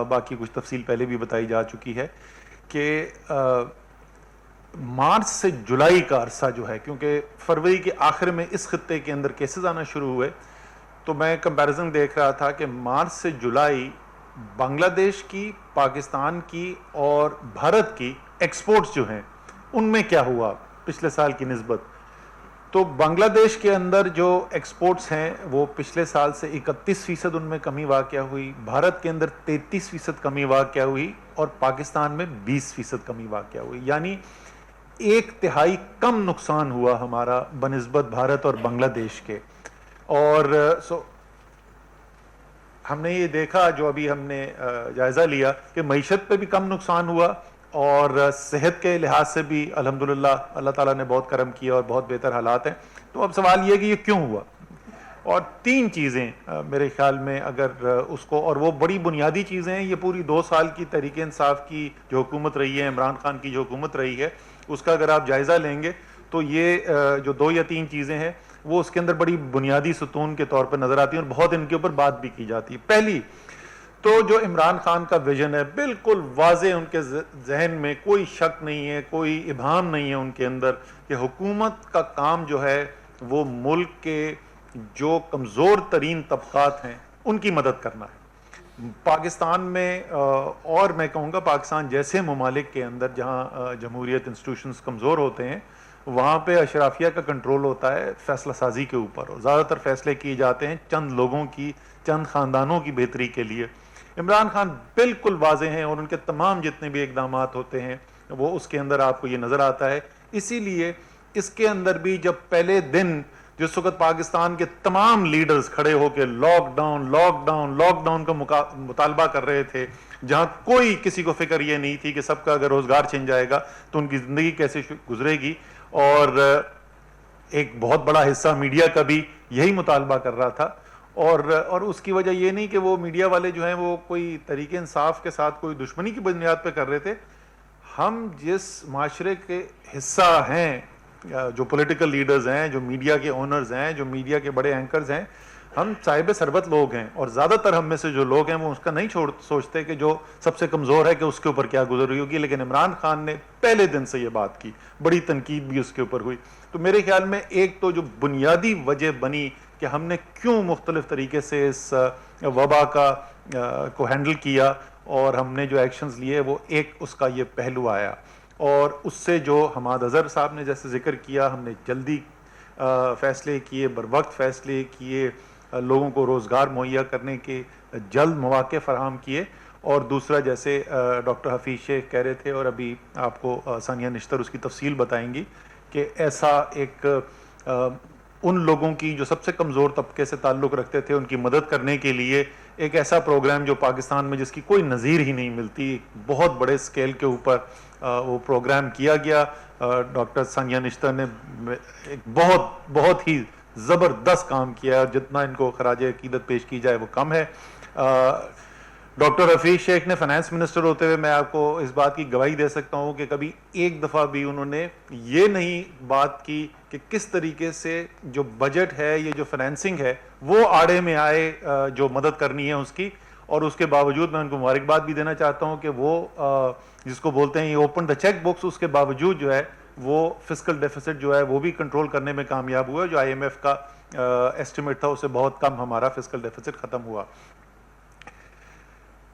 باقی کچھ تفصیل پہلے بھی بتائی جا چکی ہے کہ مارچ سے جولائی کا عرصہ جو ہے, کیونکہ فروری کے آخر میں اس خطے کے اندر کیسز آنا شروع ہوئے, تو میں کمپیریزن دیکھ رہا تھا کہ مارچ سے جولائی بنگلہ دیش کی, پاکستان کی اور بھارت کی ایکسپورٹس جو ہیں ان میں کیا ہوا پچھلے سال کی نسبت. تو بنگلہ دیش کے اندر جو ایکسپورٹس ہیں وہ پچھلے سال سے 31% ان میں کمی واقع ہوئی, بھارت کے اندر 33% کمی واقع ہوئی, اور پاکستان میں 20% کمی واقع ہوئی. یعنی 1/3 کم نقصان ہوا ہمارا بنسبت بھارت اور بنگلہ دیش کے. اور ہم نے یہ دیکھا جو ابھی ہم نے جائزہ لیا کہ معیشت پہ بھی کم نقصان ہوا اور صحت کے لحاظ سے بھی الحمدللہ اللہ تعالیٰ نے بہت کرم کیا اور بہت بہتر حالات ہیں. تو اب سوال یہ کہ یہ کیوں ہوا, اور 3 چیزیں میرے خیال میں اگر اس کو, اور وہ بڑی بنیادی چیزیں ہیں. یہ پوری 2 سال کی تحریک انصاف کی جو حکومت رہی ہے, عمران خان کی جو حکومت رہی ہے, اس کا اگر آپ جائزہ لیں گے تو یہ جو 2 یا 3 چیزیں ہیں وہ اس کے اندر بڑی بنیادی ستون کے طور پر نظر آتی ہیں اور بہت ان کے اوپر بات بھی کی جاتی ہے. پہلی تو جو عمران خان کا ویژن ہے بالکل واضح ان کے ذہن میں، کوئی شک نہیں ہے، کوئی ابہام نہیں ہے ان کے اندر کہ حکومت کا کام جو ہے وہ ملک کے جو کمزور ترین طبقات ہیں ان کی مدد کرنا ہے. پاکستان میں اور میں کہوں گا پاکستان جیسے ممالک کے اندر جہاں جمہوریت انسٹیٹیوشنز کمزور ہوتے ہیں وہاں پہ اشرافیہ کا کنٹرول ہوتا ہے فیصلہ سازی کے اوپر، اور زیادہ تر فیصلے کیے جاتے ہیں چند لوگوں کی، چند خاندانوں کی بہتری کے لیے. عمران خان بالکل واضح ہیں اور ان کے تمام جتنے بھی اقدامات ہوتے ہیں وہ اس کے اندر آپ کو یہ نظر آتا ہے. اسی لیے اس کے اندر بھی جب پہلے دن جس وقت پاکستان کے تمام لیڈرز کھڑے ہو کے لاک ڈاؤن کا مطالبہ کر رہے تھے، جہاں کوئی کسی کو فکر یہ نہیں تھی کہ سب کا اگر روزگار چھن جائے گا تو ان کی زندگی کیسے گزرے گی، اور ایک بہت بڑا حصہ میڈیا کا بھی یہی مطالبہ کر رہا تھا. اور اس کی وجہ یہ نہیں کہ وہ میڈیا والے جو ہیں وہ کوئی طریق انصاف کے ساتھ کوئی دشمنی کی بنیاد پہ کر رہے تھے. ہم جس معاشرے کے حصہ ہیں، جو پولیٹیکل لیڈرز ہیں، جو میڈیا کے اونرز ہیں، جو میڈیا کے بڑے اینکرز ہیں، ہم صاحب ثروت لوگ ہیں، اور زیادہ تر ہم میں سے جو لوگ ہیں وہ اس کا نہیں سوچتے کہ جو سب سے کمزور ہے کہ اس کے اوپر کیا گزر رہی ہوگی. لیکن عمران خان نے پہلے دن سے یہ بات کی، بڑی تنقید بھی اس کے اوپر ہوئی. تو میرے خیال میں ایک تو جو بنیادی وجہ بنی کہ ہم نے کیوں مختلف طریقے سے اس وبا کو ہینڈل کیا اور ہم نے جو ایکشنز لیے، وہ ایک اس کا یہ پہلو آیا. اور اس سے جو حماد اظہر صاحب نے جیسے ذکر کیا، ہم نے جلدی فیصلے کیے، بر وقت فیصلے کیے، لوگوں کو روزگار مہیا کرنے کے جلد مواقع فراہم کیے. اور دوسرا جیسے ڈاکٹر حفیظ شیخ کہہ رہے تھے، اور ابھی آپ کو ثانیہ نشتر اس کی تفصیل بتائیں گی، کہ ایسا ایک ان لوگوں کی جو سب سے کمزور طبقے سے تعلق رکھتے تھے ان کی مدد کرنے کے لیے ایک ایسا پروگرام جو پاکستان میں جس کی کوئی نظیر ہی نہیں ملتی، بہت بڑے سکیل کے اوپر وہ پروگرام کیا گیا. ڈاکٹر ثانیہ نشتر نے ایک بہت ہی زبردست کام کیا، جتنا ان کو خراج عقیدت پیش کی جائے وہ کم ہے. ڈاکٹر حفیظ شیخ نے فائنانس منسٹر ہوتے ہوئے میں آپ کو اس بات کی گواہی دے سکتا ہوں کہ کبھی ایک دفعہ بھی انہوں نے یہ نہیں بات کی کہ کس طریقے سے جو بجٹ ہے، یہ جو فائنینسنگ ہے، وہ آڑے میں آئے جو مدد کرنی ہے اس کی. اور اس کے باوجود میں ان کو مبارکباد بھی دینا چاہتا ہوں کہ وہ جس کو بولتے ہیں یہ اوپن دا چیک بکس، اس کے باوجود جو ہے وہ فسکل ڈیفیسٹ جو ہے وہ بھی کنٹرول کرنے میں کامیاب ہوا. جو IMF کا ایسٹیمیٹ تھا اسے بہت کم ہمارا فسکل ڈیفیسٹ ختم ہوا.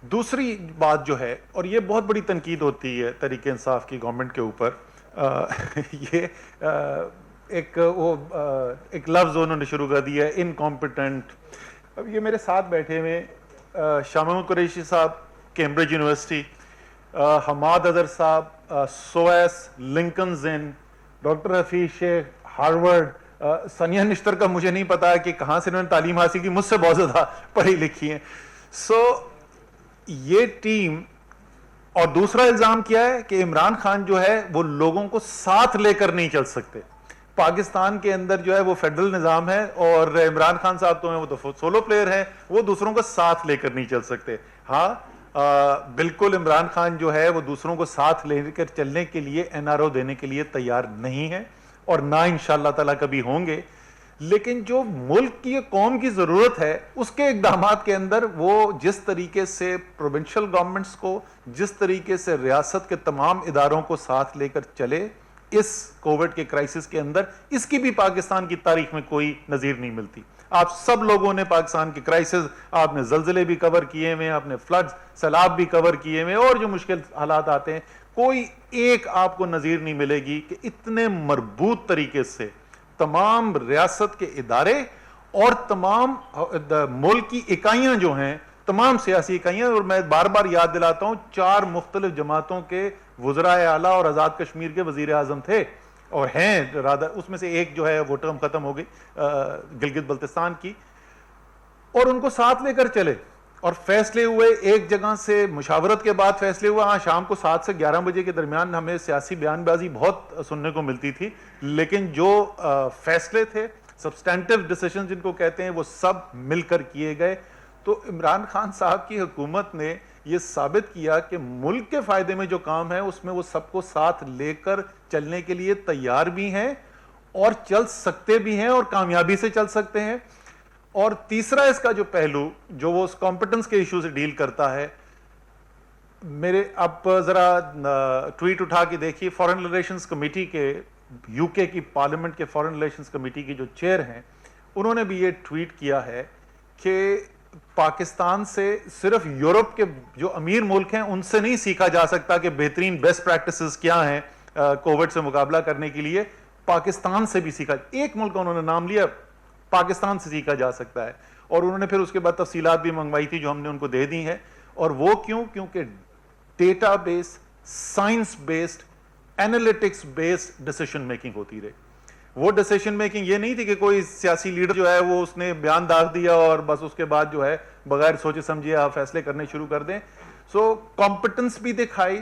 دوسری بات جو ہے، اور یہ بہت بڑی تنقید ہوتی ہے تحریک انصاف کی گورنمنٹ کے اوپر، یہ ایک لفظ انہوں نے شروع کر دیا ہے، انکمپیٹنٹ. اب یہ میرے ساتھ بیٹھے ہوئے شاہ محمود قریشی صاحب کیمبرج یونیورسٹی، حماد اظہر صاحب سویس لنکنز ان، ڈاکٹر حفیظ شیخ ہارورڈ، ثانیہ نشتر کا مجھے نہیں پتا کہ کہاں سے انہوں نے تعلیم حاصل کی، مجھ سے بہت زیادہ پڑھی لکھی ہیں. یہ ٹیم. اور دوسرا الزام کیا ہے کہ عمران خان جو ہے وہ لوگوں کو ساتھ لے کر نہیں چل سکتے. پاکستان کے اندر جو ہے وہ فیڈرل نظام ہے، اور عمران خان صاحب تو ہیں وہ تو سولو پلیئر ہیں، وہ دوسروں کو ساتھ لے کر نہیں چل سکتے. ہاں بالکل عمران خان جو ہے وہ دوسروں کو ساتھ لے کر چلنے کے لیے NRO دینے کے لیے تیار نہیں ہے، اور نہ انشاءاللہ تعالیٰ کبھی ہوں گے. لیکن جو ملک کی قوم کی ضرورت ہے اس کے اقدامات کے اندر وہ جس طریقے سے پروونشل گورنمنٹس کو، جس طریقے سے ریاست کے تمام اداروں کو ساتھ لے کر چلے اس کووڈ کے کرائسس کے اندر، اس کی بھی پاکستان کی تاریخ میں کوئی نظیر نہیں ملتی. آپ سب لوگوں نے پاکستان کے کرائسس، آپ نے زلزلے بھی کور کیے ہوئے، آپ نے فلڈز، سیلاب بھی کور کیے ہوئے، اور جو مشکل حالات آتے ہیں، کوئی ایک آپ کو نظیر نہیں ملے گی کہ اتنے مربوط طریقے سے تمام ریاست کے ادارے اور تمام ملک کی اکائیاں جو ہیں، تمام سیاسی اکائیاں. اور میں بار بار یاد دلاتا ہوں 4 مختلف جماعتوں کے وزرائے اعلیٰ اور آزاد کشمیر کے وزیر اعظم تھے اور ہیں، اس میں سے ایک جو ہے وہ ٹرم ختم ہو گئی گلگت بلتستان کی، اور ان کو ساتھ لے کر چلے اور فیصلے ہوئے. ایک جگہ سے مشاورت کے بعد فیصلے ہوا. ہاں شام کو 7 سے 11 بجے کے درمیان ہمیں سیاسی بیان بازی بہت سننے کو ملتی تھی، لیکن جو فیصلے تھے، سبسٹینٹیو ڈیسیشن جن کو کہتے ہیں، وہ سب مل کر کیے گئے. تو عمران خان صاحب کی حکومت نے یہ ثابت کیا کہ ملک کے فائدے میں جو کام ہے اس میں وہ سب کو ساتھ لے کر چلنے کے لیے تیار بھی ہیں، اور چل سکتے بھی ہیں اور کامیابی سے چل سکتے ہیں. اور تیسرا اس کا جو پہلو جو وہ اس کمپٹنس کے ایشو سے ڈیل کرتا ہے, میرے آپ ذرا ٹویٹ اٹھا کے دیکھیے, فارن ریلیشنز کمیٹی کے یو کے کی پارلیمنٹ کے فارن ریلیشنز کمیٹی کی جو چیئر ہیں, انہوں نے بھی یہ ٹویٹ کیا ہے کہ پاکستان سے صرف یورپ کے جو امیر ملک ہیں ان سے نہیں سیکھا جا سکتا کہ بہترین بیسٹ پریکٹسز کیا ہیں کووڈ سے مقابلہ کرنے کے لیے, پاکستان سے بھی سیکھا. ایک ملک کا انہوں نے نام لیا, پاکستان سے سیکھا جا سکتا ہے. اور انہوں نے پھر اس کے بعد تفصیلات بھی منگوائی تھی جو ہم نے ان کو دے دی ہیں. اور وہ کیونکہ data base, science based, analytics based decision making ہوتی رہے. وہ ڈیسیشن میکنگ یہ نہیں تھی کہ کوئی سیاسی لیڈر جو ہے وہ اس نے بیان داغ دیا اور بس اس کے بعد جو ہے بغیر سوچے سمجھے آپ فیصلے کرنے شروع کر دیں. سو کمپٹنس بھی دکھائی,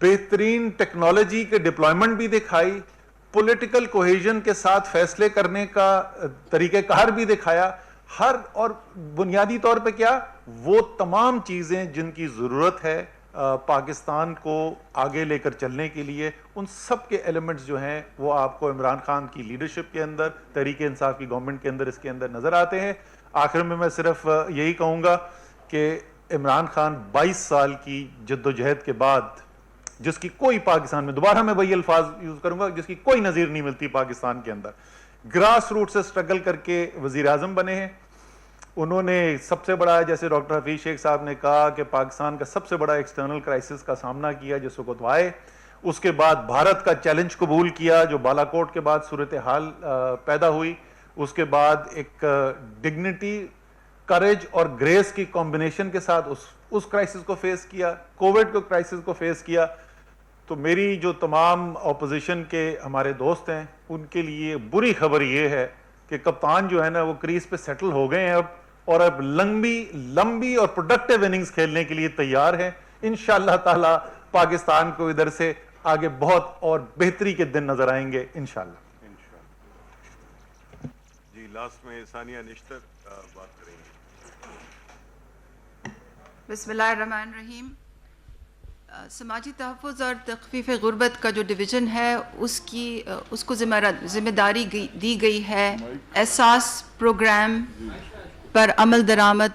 بہترین ٹیکنالوجی کے ڈپلائمنٹ بھی دکھائی, پولیٹیکل کوہیژن کے ساتھ فیصلے کرنے کا طریقہ کار بھی دکھایا. ہر اور بنیادی طور پہ کیا, وہ تمام چیزیں جن کی ضرورت ہے پاکستان کو آگے لے کر چلنے کے لیے, ان سب کے ایلیمنٹس جو ہیں وہ آپ کو عمران خان کی لیڈرشپ کے اندر, تحریک انصاف کی گورنمنٹ کے اندر, اس کے اندر نظر آتے ہیں. آخر میں صرف یہی کہوں گا کہ عمران خان 22 سال کی جد و جہد کے بعد, جس کی کوئی پاکستان میں, دوبارہ میں وہی الفاظ یوز کروں گا, جس کی کوئی نظیر نہیں ملتی پاکستان کے اندر, گراس روٹ سے سٹرگل کر کے وزیر اعظم بنے ہیں. انہوں نے سب سے بڑا, جیسے ڈاکٹر حفیظ شیخ صاحب نے کہا کہ پاکستان کا سب سے بڑا ایکسٹرنل کرائسس کا سامنا کیا جس وقت وہ آئے. اس کے بعد بھارت کا چیلنج قبول کیا جو بالا کوٹ کے بعد صورتحال پیدا ہوئی. اس کے بعد ایک ڈگنیٹی, کریج اور گریس کی کمبینیشن کے ساتھ اس کرائسس کو فیس کیا, کووڈ کو کرائسس کو فیس کیا. تو میری جو تمام اپوزیشن کے ہمارے دوست ہیں ان کے لیے بری خبر یہ ہے کہ کپتان جو ہے نا وہ کریز پہ سیٹل ہو گئے ہیں اب, اور اب لمبی اور پروڈکٹیو اننگز کھیلنے کے لیے تیار ہیں. انشاءاللہ تعالی پاکستان کو ادھر سے آگے بہت اور بہتری کے دن نظر آئیں گے انشاءاللہ. جی لاسٹ میں ثانیہ نشتر بات کریں گے. بسم اللہ الرحمن الرحیم. سماجی تحفظ اور تخفیف غربت کا جو ڈویژن ہے اس کو ذمہ داری دی گئی ہے احساس پروگرام پر عمل درآمد.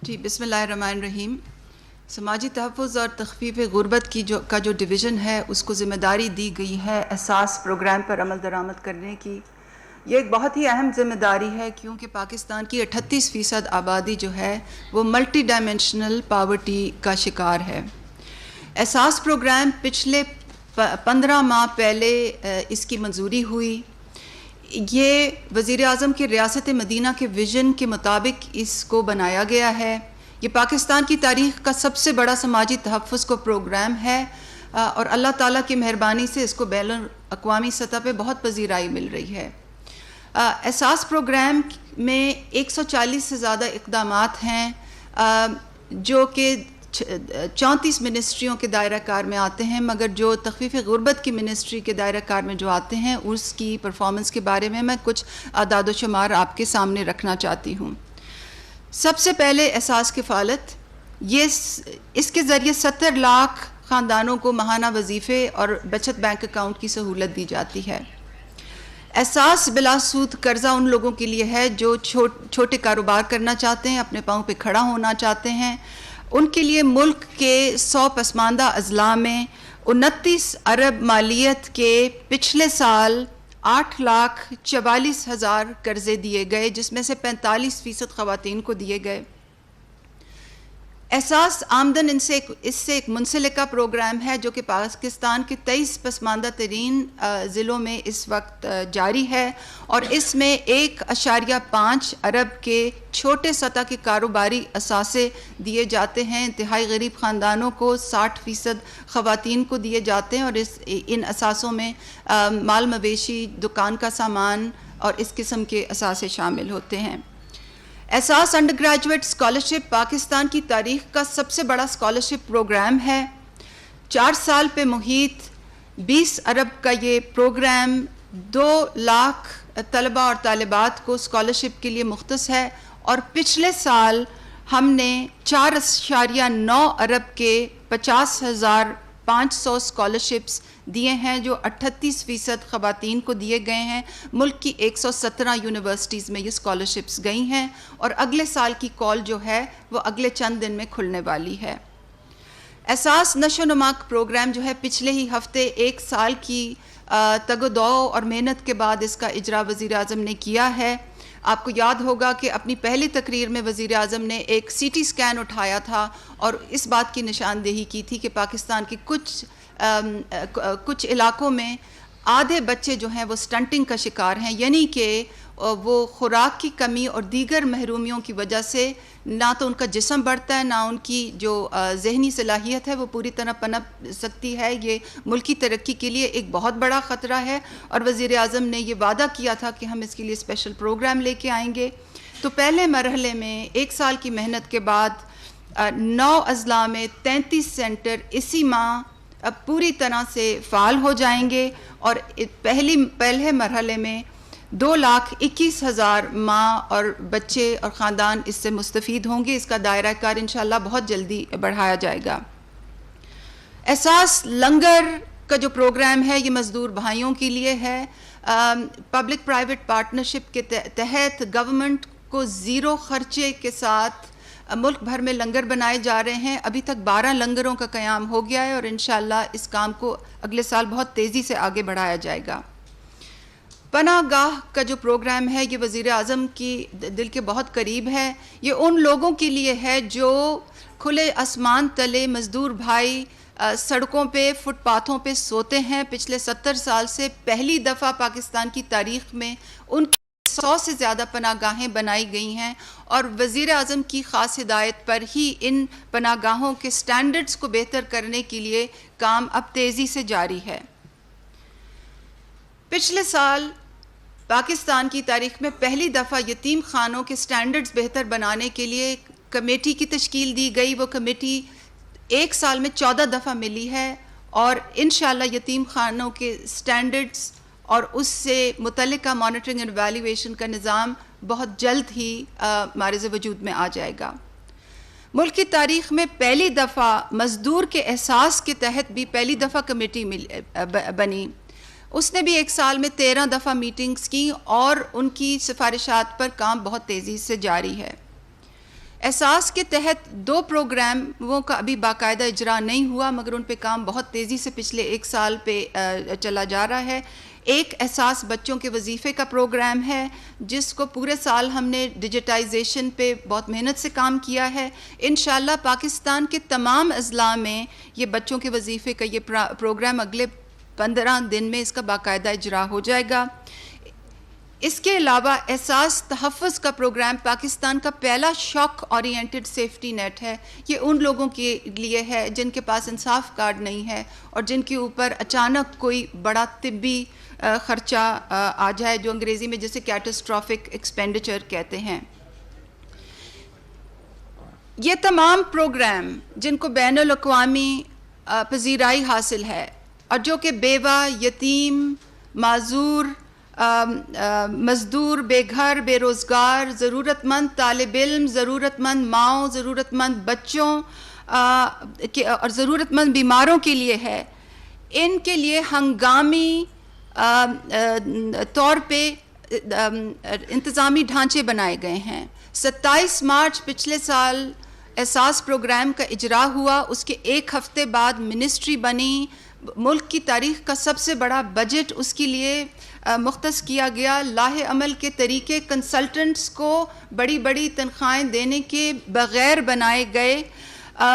جی بسم اللہ الرحمن الرحیم. سماجی تحفظ اور تخفیف غربت کا جو ڈویژن ہے اس کو ذمہ داری دی گئی ہے احساس پروگرام پر عمل درآمد کرنے کی. یہ ایک بہت ہی اہم ذمہ داری ہے کیونکہ پاکستان کی 38% آبادی جو ہے وہ ملٹی ڈائمینشنل پاورٹی کا شکار ہے. احساس پروگرام پچھلے 15 ماہ پہلے اس کی منظوری ہوئی. یہ وزیر اعظم کے ریاست مدینہ کے ویژن کے مطابق اس کو بنایا گیا ہے. یہ پاکستان کی تاریخ کا سب سے بڑا سماجی تحفظ کا پروگرام ہے اور اللہ تعالیٰ کی مہربانی سے اس کو بین الاقوامی سطح پہ بہت پذیرائی مل رہی ہے. احساس پروگرام میں 140 سے زیادہ اقدامات ہیں جو کہ 34 منسٹریوں کے دائرہ کار میں آتے ہیں, مگر جو تخفیف غربت کی منسٹری کے دائرہ کار میں جو آتے ہیں اس کی پرفارمنس کے بارے میں کچھ اعداد و شمار آپ کے سامنے رکھنا چاہتی ہوں. سب سے پہلے احساس کفالت, اس کے ذریعے 70 لاکھ خاندانوں کو ماہانہ وظیفے اور بچت بینک اکاؤنٹ کی سہولت دی جاتی ہے. احساس بلا سود قرضہ ان لوگوں کے لیے ہے جو چھوٹے کاروبار کرنا چاہتے ہیں, اپنے پاؤں پہ کھڑا ہونا چاہتے ہیں. ان کے لیے ملک کے 100 پسماندہ اضلاع میں 29 ارب مالیت کے پچھلے سال 8,44,000 قرضے دیے گئے, جس میں سے 45% خواتین کو دیے گئے. احساس آمدن اس سے ایک منسلکہ پروگرام ہے جو کہ پاکستان کے 23 پسماندہ ترین ضلعوں میں اس وقت جاری ہے، اور اس میں 1.5 ارب کے چھوٹے سطح کے کاروباری اثاثے دیے جاتے ہیں، انتہائی غریب خاندانوں کو، 60% خواتین کو دیے جاتے ہیں، اور ان اثاثوں میں مال مویشی، دکان کا سامان اور اس قسم کے اثاثے شامل ہوتے ہیں۔ احساس انڈر گریجویٹ اسکالرشپ پاکستان کی تاریخ کا سب سے بڑا اسکالرشپ پروگرام ہے۔ 4 سال پہ محیط 20 ارب کا یہ پروگرام 2 لاکھ طلباء اور طالبات کو اسکالرشپ کے لیے مختص ہے، اور پچھلے سال ہم نے 4.9 ارب کے 50,500 اسکالرشپس دیے ہیں، جو 38% خواتین کو دیے گئے ہیں۔ ملک کی 117 یونیورسٹیز میں یہ اسکالرشپس گئی ہیں، اور اگلے سال کی کال جو ہے وہ اگلے چند دن میں کھلنے والی ہے۔ احساس نشو و نما پروگرام جو ہے پچھلے ہی ہفتے 1 سال کی تگ و دو اور محنت کے بعد اس کا اجرا وزیر اعظم نے کیا ہے۔ آپ کو یاد ہوگا کہ اپنی پہلی تقریر میں وزیر اعظم نے ایک CT اسکین اٹھایا تھا اور اس بات کی نشاندہی کی تھی کہ پاکستان کے کچھ علاقوں میں آدھے بچے جو ہیں وہ سٹنٹنگ کا شکار ہیں، یعنی کہ وہ خوراک کی کمی اور دیگر محرومیوں کی وجہ سے نہ تو ان کا جسم بڑھتا ہے، نہ ان کی جو ذہنی صلاحیت ہے وہ پوری طرح پنپ سکتی ہے۔ یہ ملکی ترقی کے لیے ایک بہت بڑا خطرہ ہے، اور وزیر اعظم نے یہ وعدہ کیا تھا کہ ہم اس کے لیے اسپیشل پروگرام لے کے آئیں گے۔ تو پہلے مرحلے میں 1 سال کی محنت کے بعد 9 اضلاع میں 33 سینٹر اسی ماہ پوری طرح سے فعال ہو جائیں گے، اور پہلے مرحلے میں 2,21,000 ماں اور بچے اور خاندان اس سے مستفید ہوں گے۔ اس کا دائرہ کار انشاءاللہ بہت جلدی بڑھایا جائے گا۔ احساس لنگر کا جو پروگرام ہے یہ مزدور بھائیوں کے لیے ہے۔ پبلک پرائیویٹ پارٹنرشپ کے تحت گورنمنٹ کو 0 خرچے کے ساتھ ملک بھر میں لنگر بنائے جا رہے ہیں۔ ابھی تک 12 لنگروں کا قیام ہو گیا ہے، اور انشاءاللہ اس کام کو اگلے سال بہت تیزی سے آگے بڑھایا جائے گا۔ پناہ گاہ کا جو پروگرام ہے یہ وزیر اعظم کی دل کے بہت قریب ہے۔ یہ ان لوگوں کے لیے ہے جو کھلے آسمان تلے مزدور بھائی سڑکوں پہ، فٹ پاتھوں پہ سوتے ہیں۔ پچھلے 70 سال سے پہلی دفعہ پاکستان کی تاریخ میں ان کی 100 سے زیادہ پناہ گاہیں بنائی گئی ہیں، اور وزیر اعظم کی خاص ہدایت پر ہی ان پناہ گاہوں کے سٹینڈرڈز کو بہتر کرنے کے لیے کام اب تیزی سے جاری ہے۔ پچھلے سال پاکستان کی تاریخ میں پہلی دفعہ یتیم خانوں کے سٹینڈرڈز بہتر بنانے کے لیے کمیٹی کی تشکیل دی گئی۔ وہ کمیٹی 1 سال میں 14 دفعہ ملی ہے، اور انشاءاللہ یتیم خانوں کے سٹینڈرڈز اور اس سے متعلقہ مانیٹرنگ اینڈ ایویلیویشن کا نظام بہت جلد ہی معرض وجود میں آ جائے گا۔ ملک کی تاریخ میں پہلی دفعہ مزدور کے احساس کے تحت بھی پہلی دفعہ کمیٹی بنی۔ اس نے بھی 1 سال میں 13 دفعہ میٹنگز کی، اور ان کی سفارشات پر کام بہت تیزی سے جاری ہے۔ احساس کے تحت 2 پروگراموں کا ابھی باقاعدہ اجرا نہیں ہوا، مگر ان پہ کام بہت تیزی سے پچھلے 1 سال پہ چلا جا رہا ہے۔ ایک احساس بچوں کے وظیفے کا پروگرام ہے، جس کو پورے سال ہم نے ڈیجیٹائزیشن پہ بہت محنت سے کام کیا ہے۔ انشاءاللہ پاکستان کے تمام اضلاع میں یہ بچوں کے وظیفے کا یہ پروگرام اگلے 15 دن میں اس کا باقاعدہ اجرا ہو جائے گا۔ اس کے علاوہ احساس تحفظ کا پروگرام پاکستان کا پہلا شاک اورینٹڈ سیفٹی نیٹ ہے۔ یہ ان لوگوں کے لیے ہے جن کے پاس انصاف کارڈ نہیں ہے، اور جن کے اوپر اچانک کوئی بڑا طبی خرچہ آ جائے، جو انگریزی میں جسے کیٹاسٹرافک ایکسپینڈیچر کہتے ہیں۔ یہ تمام پروگرام جن کو بین الاقوامی پذیرائی حاصل ہے، اور جو کہ بیوہ، یتیم، معذور، مزدور، بے گھر، بے روزگار، ضرورت مند طالب علم، ضرورت مند ماؤں، ضرورت مند بچوں اور ضرورت مند بیماروں کے لیے ہے، ان کے لیے ہنگامی طور پہ انتظامی ڈھانچے بنائے گئے ہیں۔ 27 مارچ پچھلے سال احساس پروگرام کا اجرا ہوا، اس کے 1 ہفتے بعد منسٹری بنی۔ ملک کی تاریخ کا سب سے بڑا بجٹ اس کے لیے مختص کیا گیا۔ لاہ عمل کے طریقے کنسلٹنٹس کو بڑی بڑی تنخواہیں دینے کے بغیر بنائے گئے۔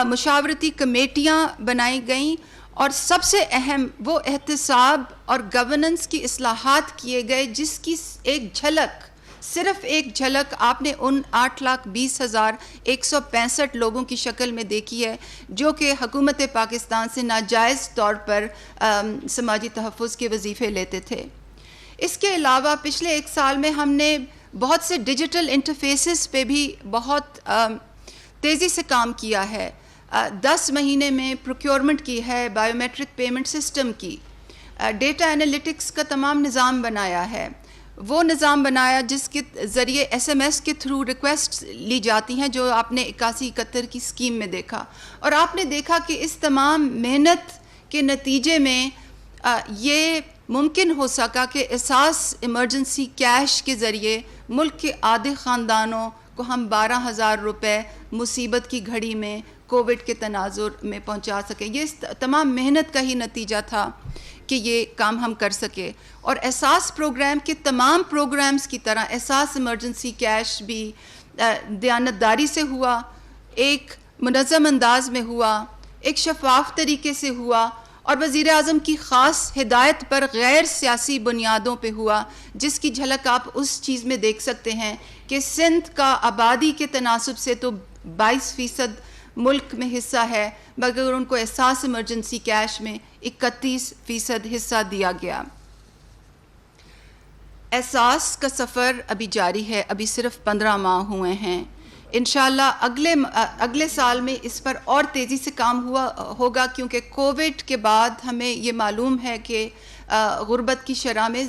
مشاورتی کمیٹیاں بنائی گئیں اور سب سے اہم وہ احتساب اور گورننس کی اصلاحات کیے گئے، جس کی ایک جھلک، صرف ایک جھلک آپ نے ان 8,20,165 لوگوں کی شکل میں دیکھی ہے جو کہ حکومت پاکستان سے ناجائز طور پر سماجی تحفظ کے وظیفے لیتے تھے۔ اس کے علاوہ پچھلے ایک سال میں ہم نے بہت سے ڈیجیٹل انٹرفیسز پہ بھی بہت تیزی سے کام کیا ہے۔ 10 مہینے میں پروکیورمنٹ کی ہے، بائیو میٹرک پیمنٹ سسٹم کی، ڈیٹا انالیٹکس کا تمام نظام بنایا ہے، وہ نظام بنایا جس کے ذریعے SMS کے تھرو ریکویسٹ لی جاتی ہیں جو آپ نے 81-71 کی اسکیم میں دیکھا، اور آپ نے دیکھا کہ اس تمام محنت کے نتیجے میں یہ ممکن ہو سکا کہ احساس ایمرجنسی کیش کے ذریعے ملک کے آدھے خاندانوں کو ہم 12,000 روپے مصیبت کی گھڑی میں کووڈ کے تناظر میں پہنچا سکے۔ یہ تمام محنت کا ہی نتیجہ تھا کہ یہ کام ہم کر سکے، اور احساس پروگرام کے تمام پروگرامز کی طرح احساس ایمرجنسی کیش بھی دیانتداری سے ہوا، ایک منظم انداز میں ہوا، ایک شفاف طریقے سے ہوا، اور وزیر اعظم کی خاص ہدایت پر غیر سیاسی بنیادوں پہ ہوا، جس کی جھلک آپ اس چیز میں دیکھ سکتے ہیں کہ سندھ کا آبادی کے تناسب سے تو 22% ملک میں حصہ ہے، مگر ان کو احساس ایمرجنسی کیش میں 31% حصہ دیا گیا۔ احساس کا سفر ابھی جاری ہے، ابھی صرف 15 ماہ ہوئے ہیں۔ انشاءاللہ اگلے سال میں اس پر اور تیزی سے کام ہوگا، کیونکہ کووڈ کے بعد ہمیں یہ معلوم ہے کہ غربت کی شرح میں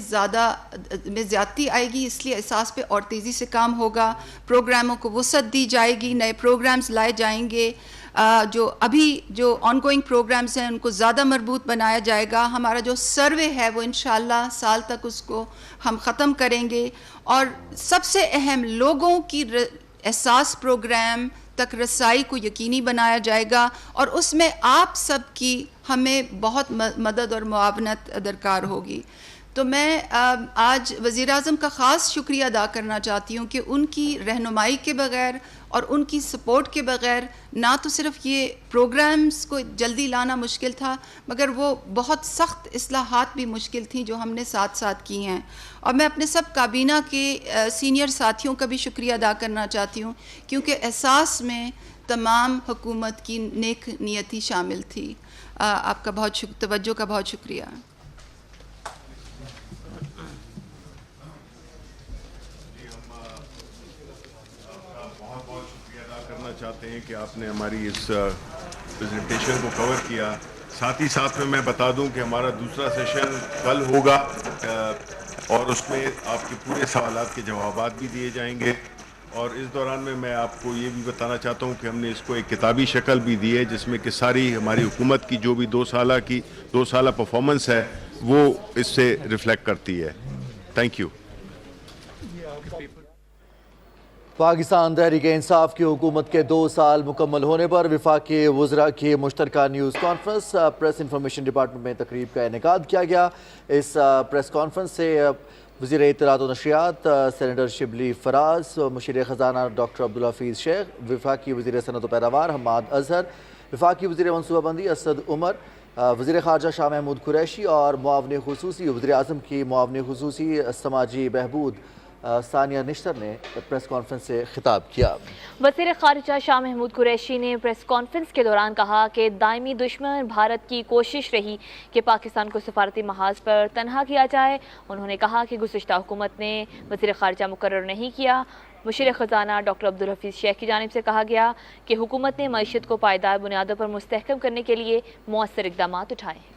زیادتی آئے گی، اس لیے احساس پہ اور تیزی سے کام ہوگا، پروگراموں کو وسعت دی جائے گی، نئے پروگرامز لائے جائیں گے، جو آن گوئنگ پروگرامز ہیں ان کو زیادہ مربوط بنایا جائے گا۔ ہمارا جو سروے ہے وہ انشاءاللہ سال تک اس کو ہم ختم کریں گے، اور سب سے اہم لوگوں کی احساس پروگرام تک رسائی کو یقینی بنایا جائے گا، اور اس میں آپ سب کی ہمیں بہت مدد اور معاونت درکار ہوگی۔ تو میں آج وزیر اعظم کا خاص شکریہ ادا کرنا چاہتی ہوں کہ ان کی رہنمائی کے بغیر اور ان کی سپورٹ کے بغیر نہ تو صرف یہ پروگرامز کو جلدی لانا مشکل تھا، مگر وہ بہت سخت اصلاحات بھی مشکل تھیں جو ہم نے ساتھ ساتھ کی ہیں۔ اور میں اپنے سب کابینہ کے سینئر ساتھیوں کا بھی شکریہ ادا کرنا چاہتی ہوں، کیونکہ احساس میں تمام حکومت کی نیک نیتی شامل تھی۔ آپ کا توجہ کا بہت شکریہ۔ چاہتے ہیں کہ آپ نے ہماری اس پریزنٹیشن کو کور کیا۔ ساتھ ہی ساتھ میں بتا دوں کہ ہمارا دوسرا سیشن کل ہوگا، اور اس میں آپ کے پورے سوالات کے جوابات بھی دیے جائیں گے، اور اس دوران میں آپ کو یہ بھی بتانا چاہتا ہوں کہ ہم نے اس کو ایک کتابی شکل بھی دی ہے، جس میں کہ ساری ہماری حکومت کی جو بھی 2 سالہ پرفارمنس ہے وہ اس سے ریفلیکٹ کرتی ہے۔ Thank you. پاکستان تحریک انصاف کی حکومت کے 2 سال مکمل ہونے پر وفاقی وزراء کی مشترکہ news conference press information department میں تقریب کا انعقاد کیا گیا۔ اس پریس کانفرنس سے وزیر اطلاعات و نشریات سینیٹر شبلی فراز، مشیر خزانہ ڈاکٹر عبدالحفیظ شیخ، وفاقی وزیر صنعت و پیداوار حماد اظہر، وفاقی وزیر منصوبہ بندی اسد عمر، وزیر خارجہ شاہ محمود قریشی اور معاون خصوصی وزیر اعظم کی معاون خصوصی سماجی بہبود ثانیہ نشتر نے پریس کانفرنس سے خطاب کیا۔ وزیر خارجہ شاہ محمود قریشی نے پریس کانفرنس کے دوران کہا کہ دائمی دشمن بھارت کی کوشش رہی کہ پاکستان کو سفارتی محاذ پر تنہا کیا جائے۔ انہوں نے کہا کہ گزشتہ حکومت نے وزیر خارجہ مقرر نہیں کیا۔ مشیر خزانہ ڈاکٹر عبدالحفیظ شیخ کی جانب سے کہا گیا کہ حکومت نے معیشت کو پائیدار بنیادوں پر مستحکم کرنے کے لیے مؤثر اقدامات اٹھائے ہیں۔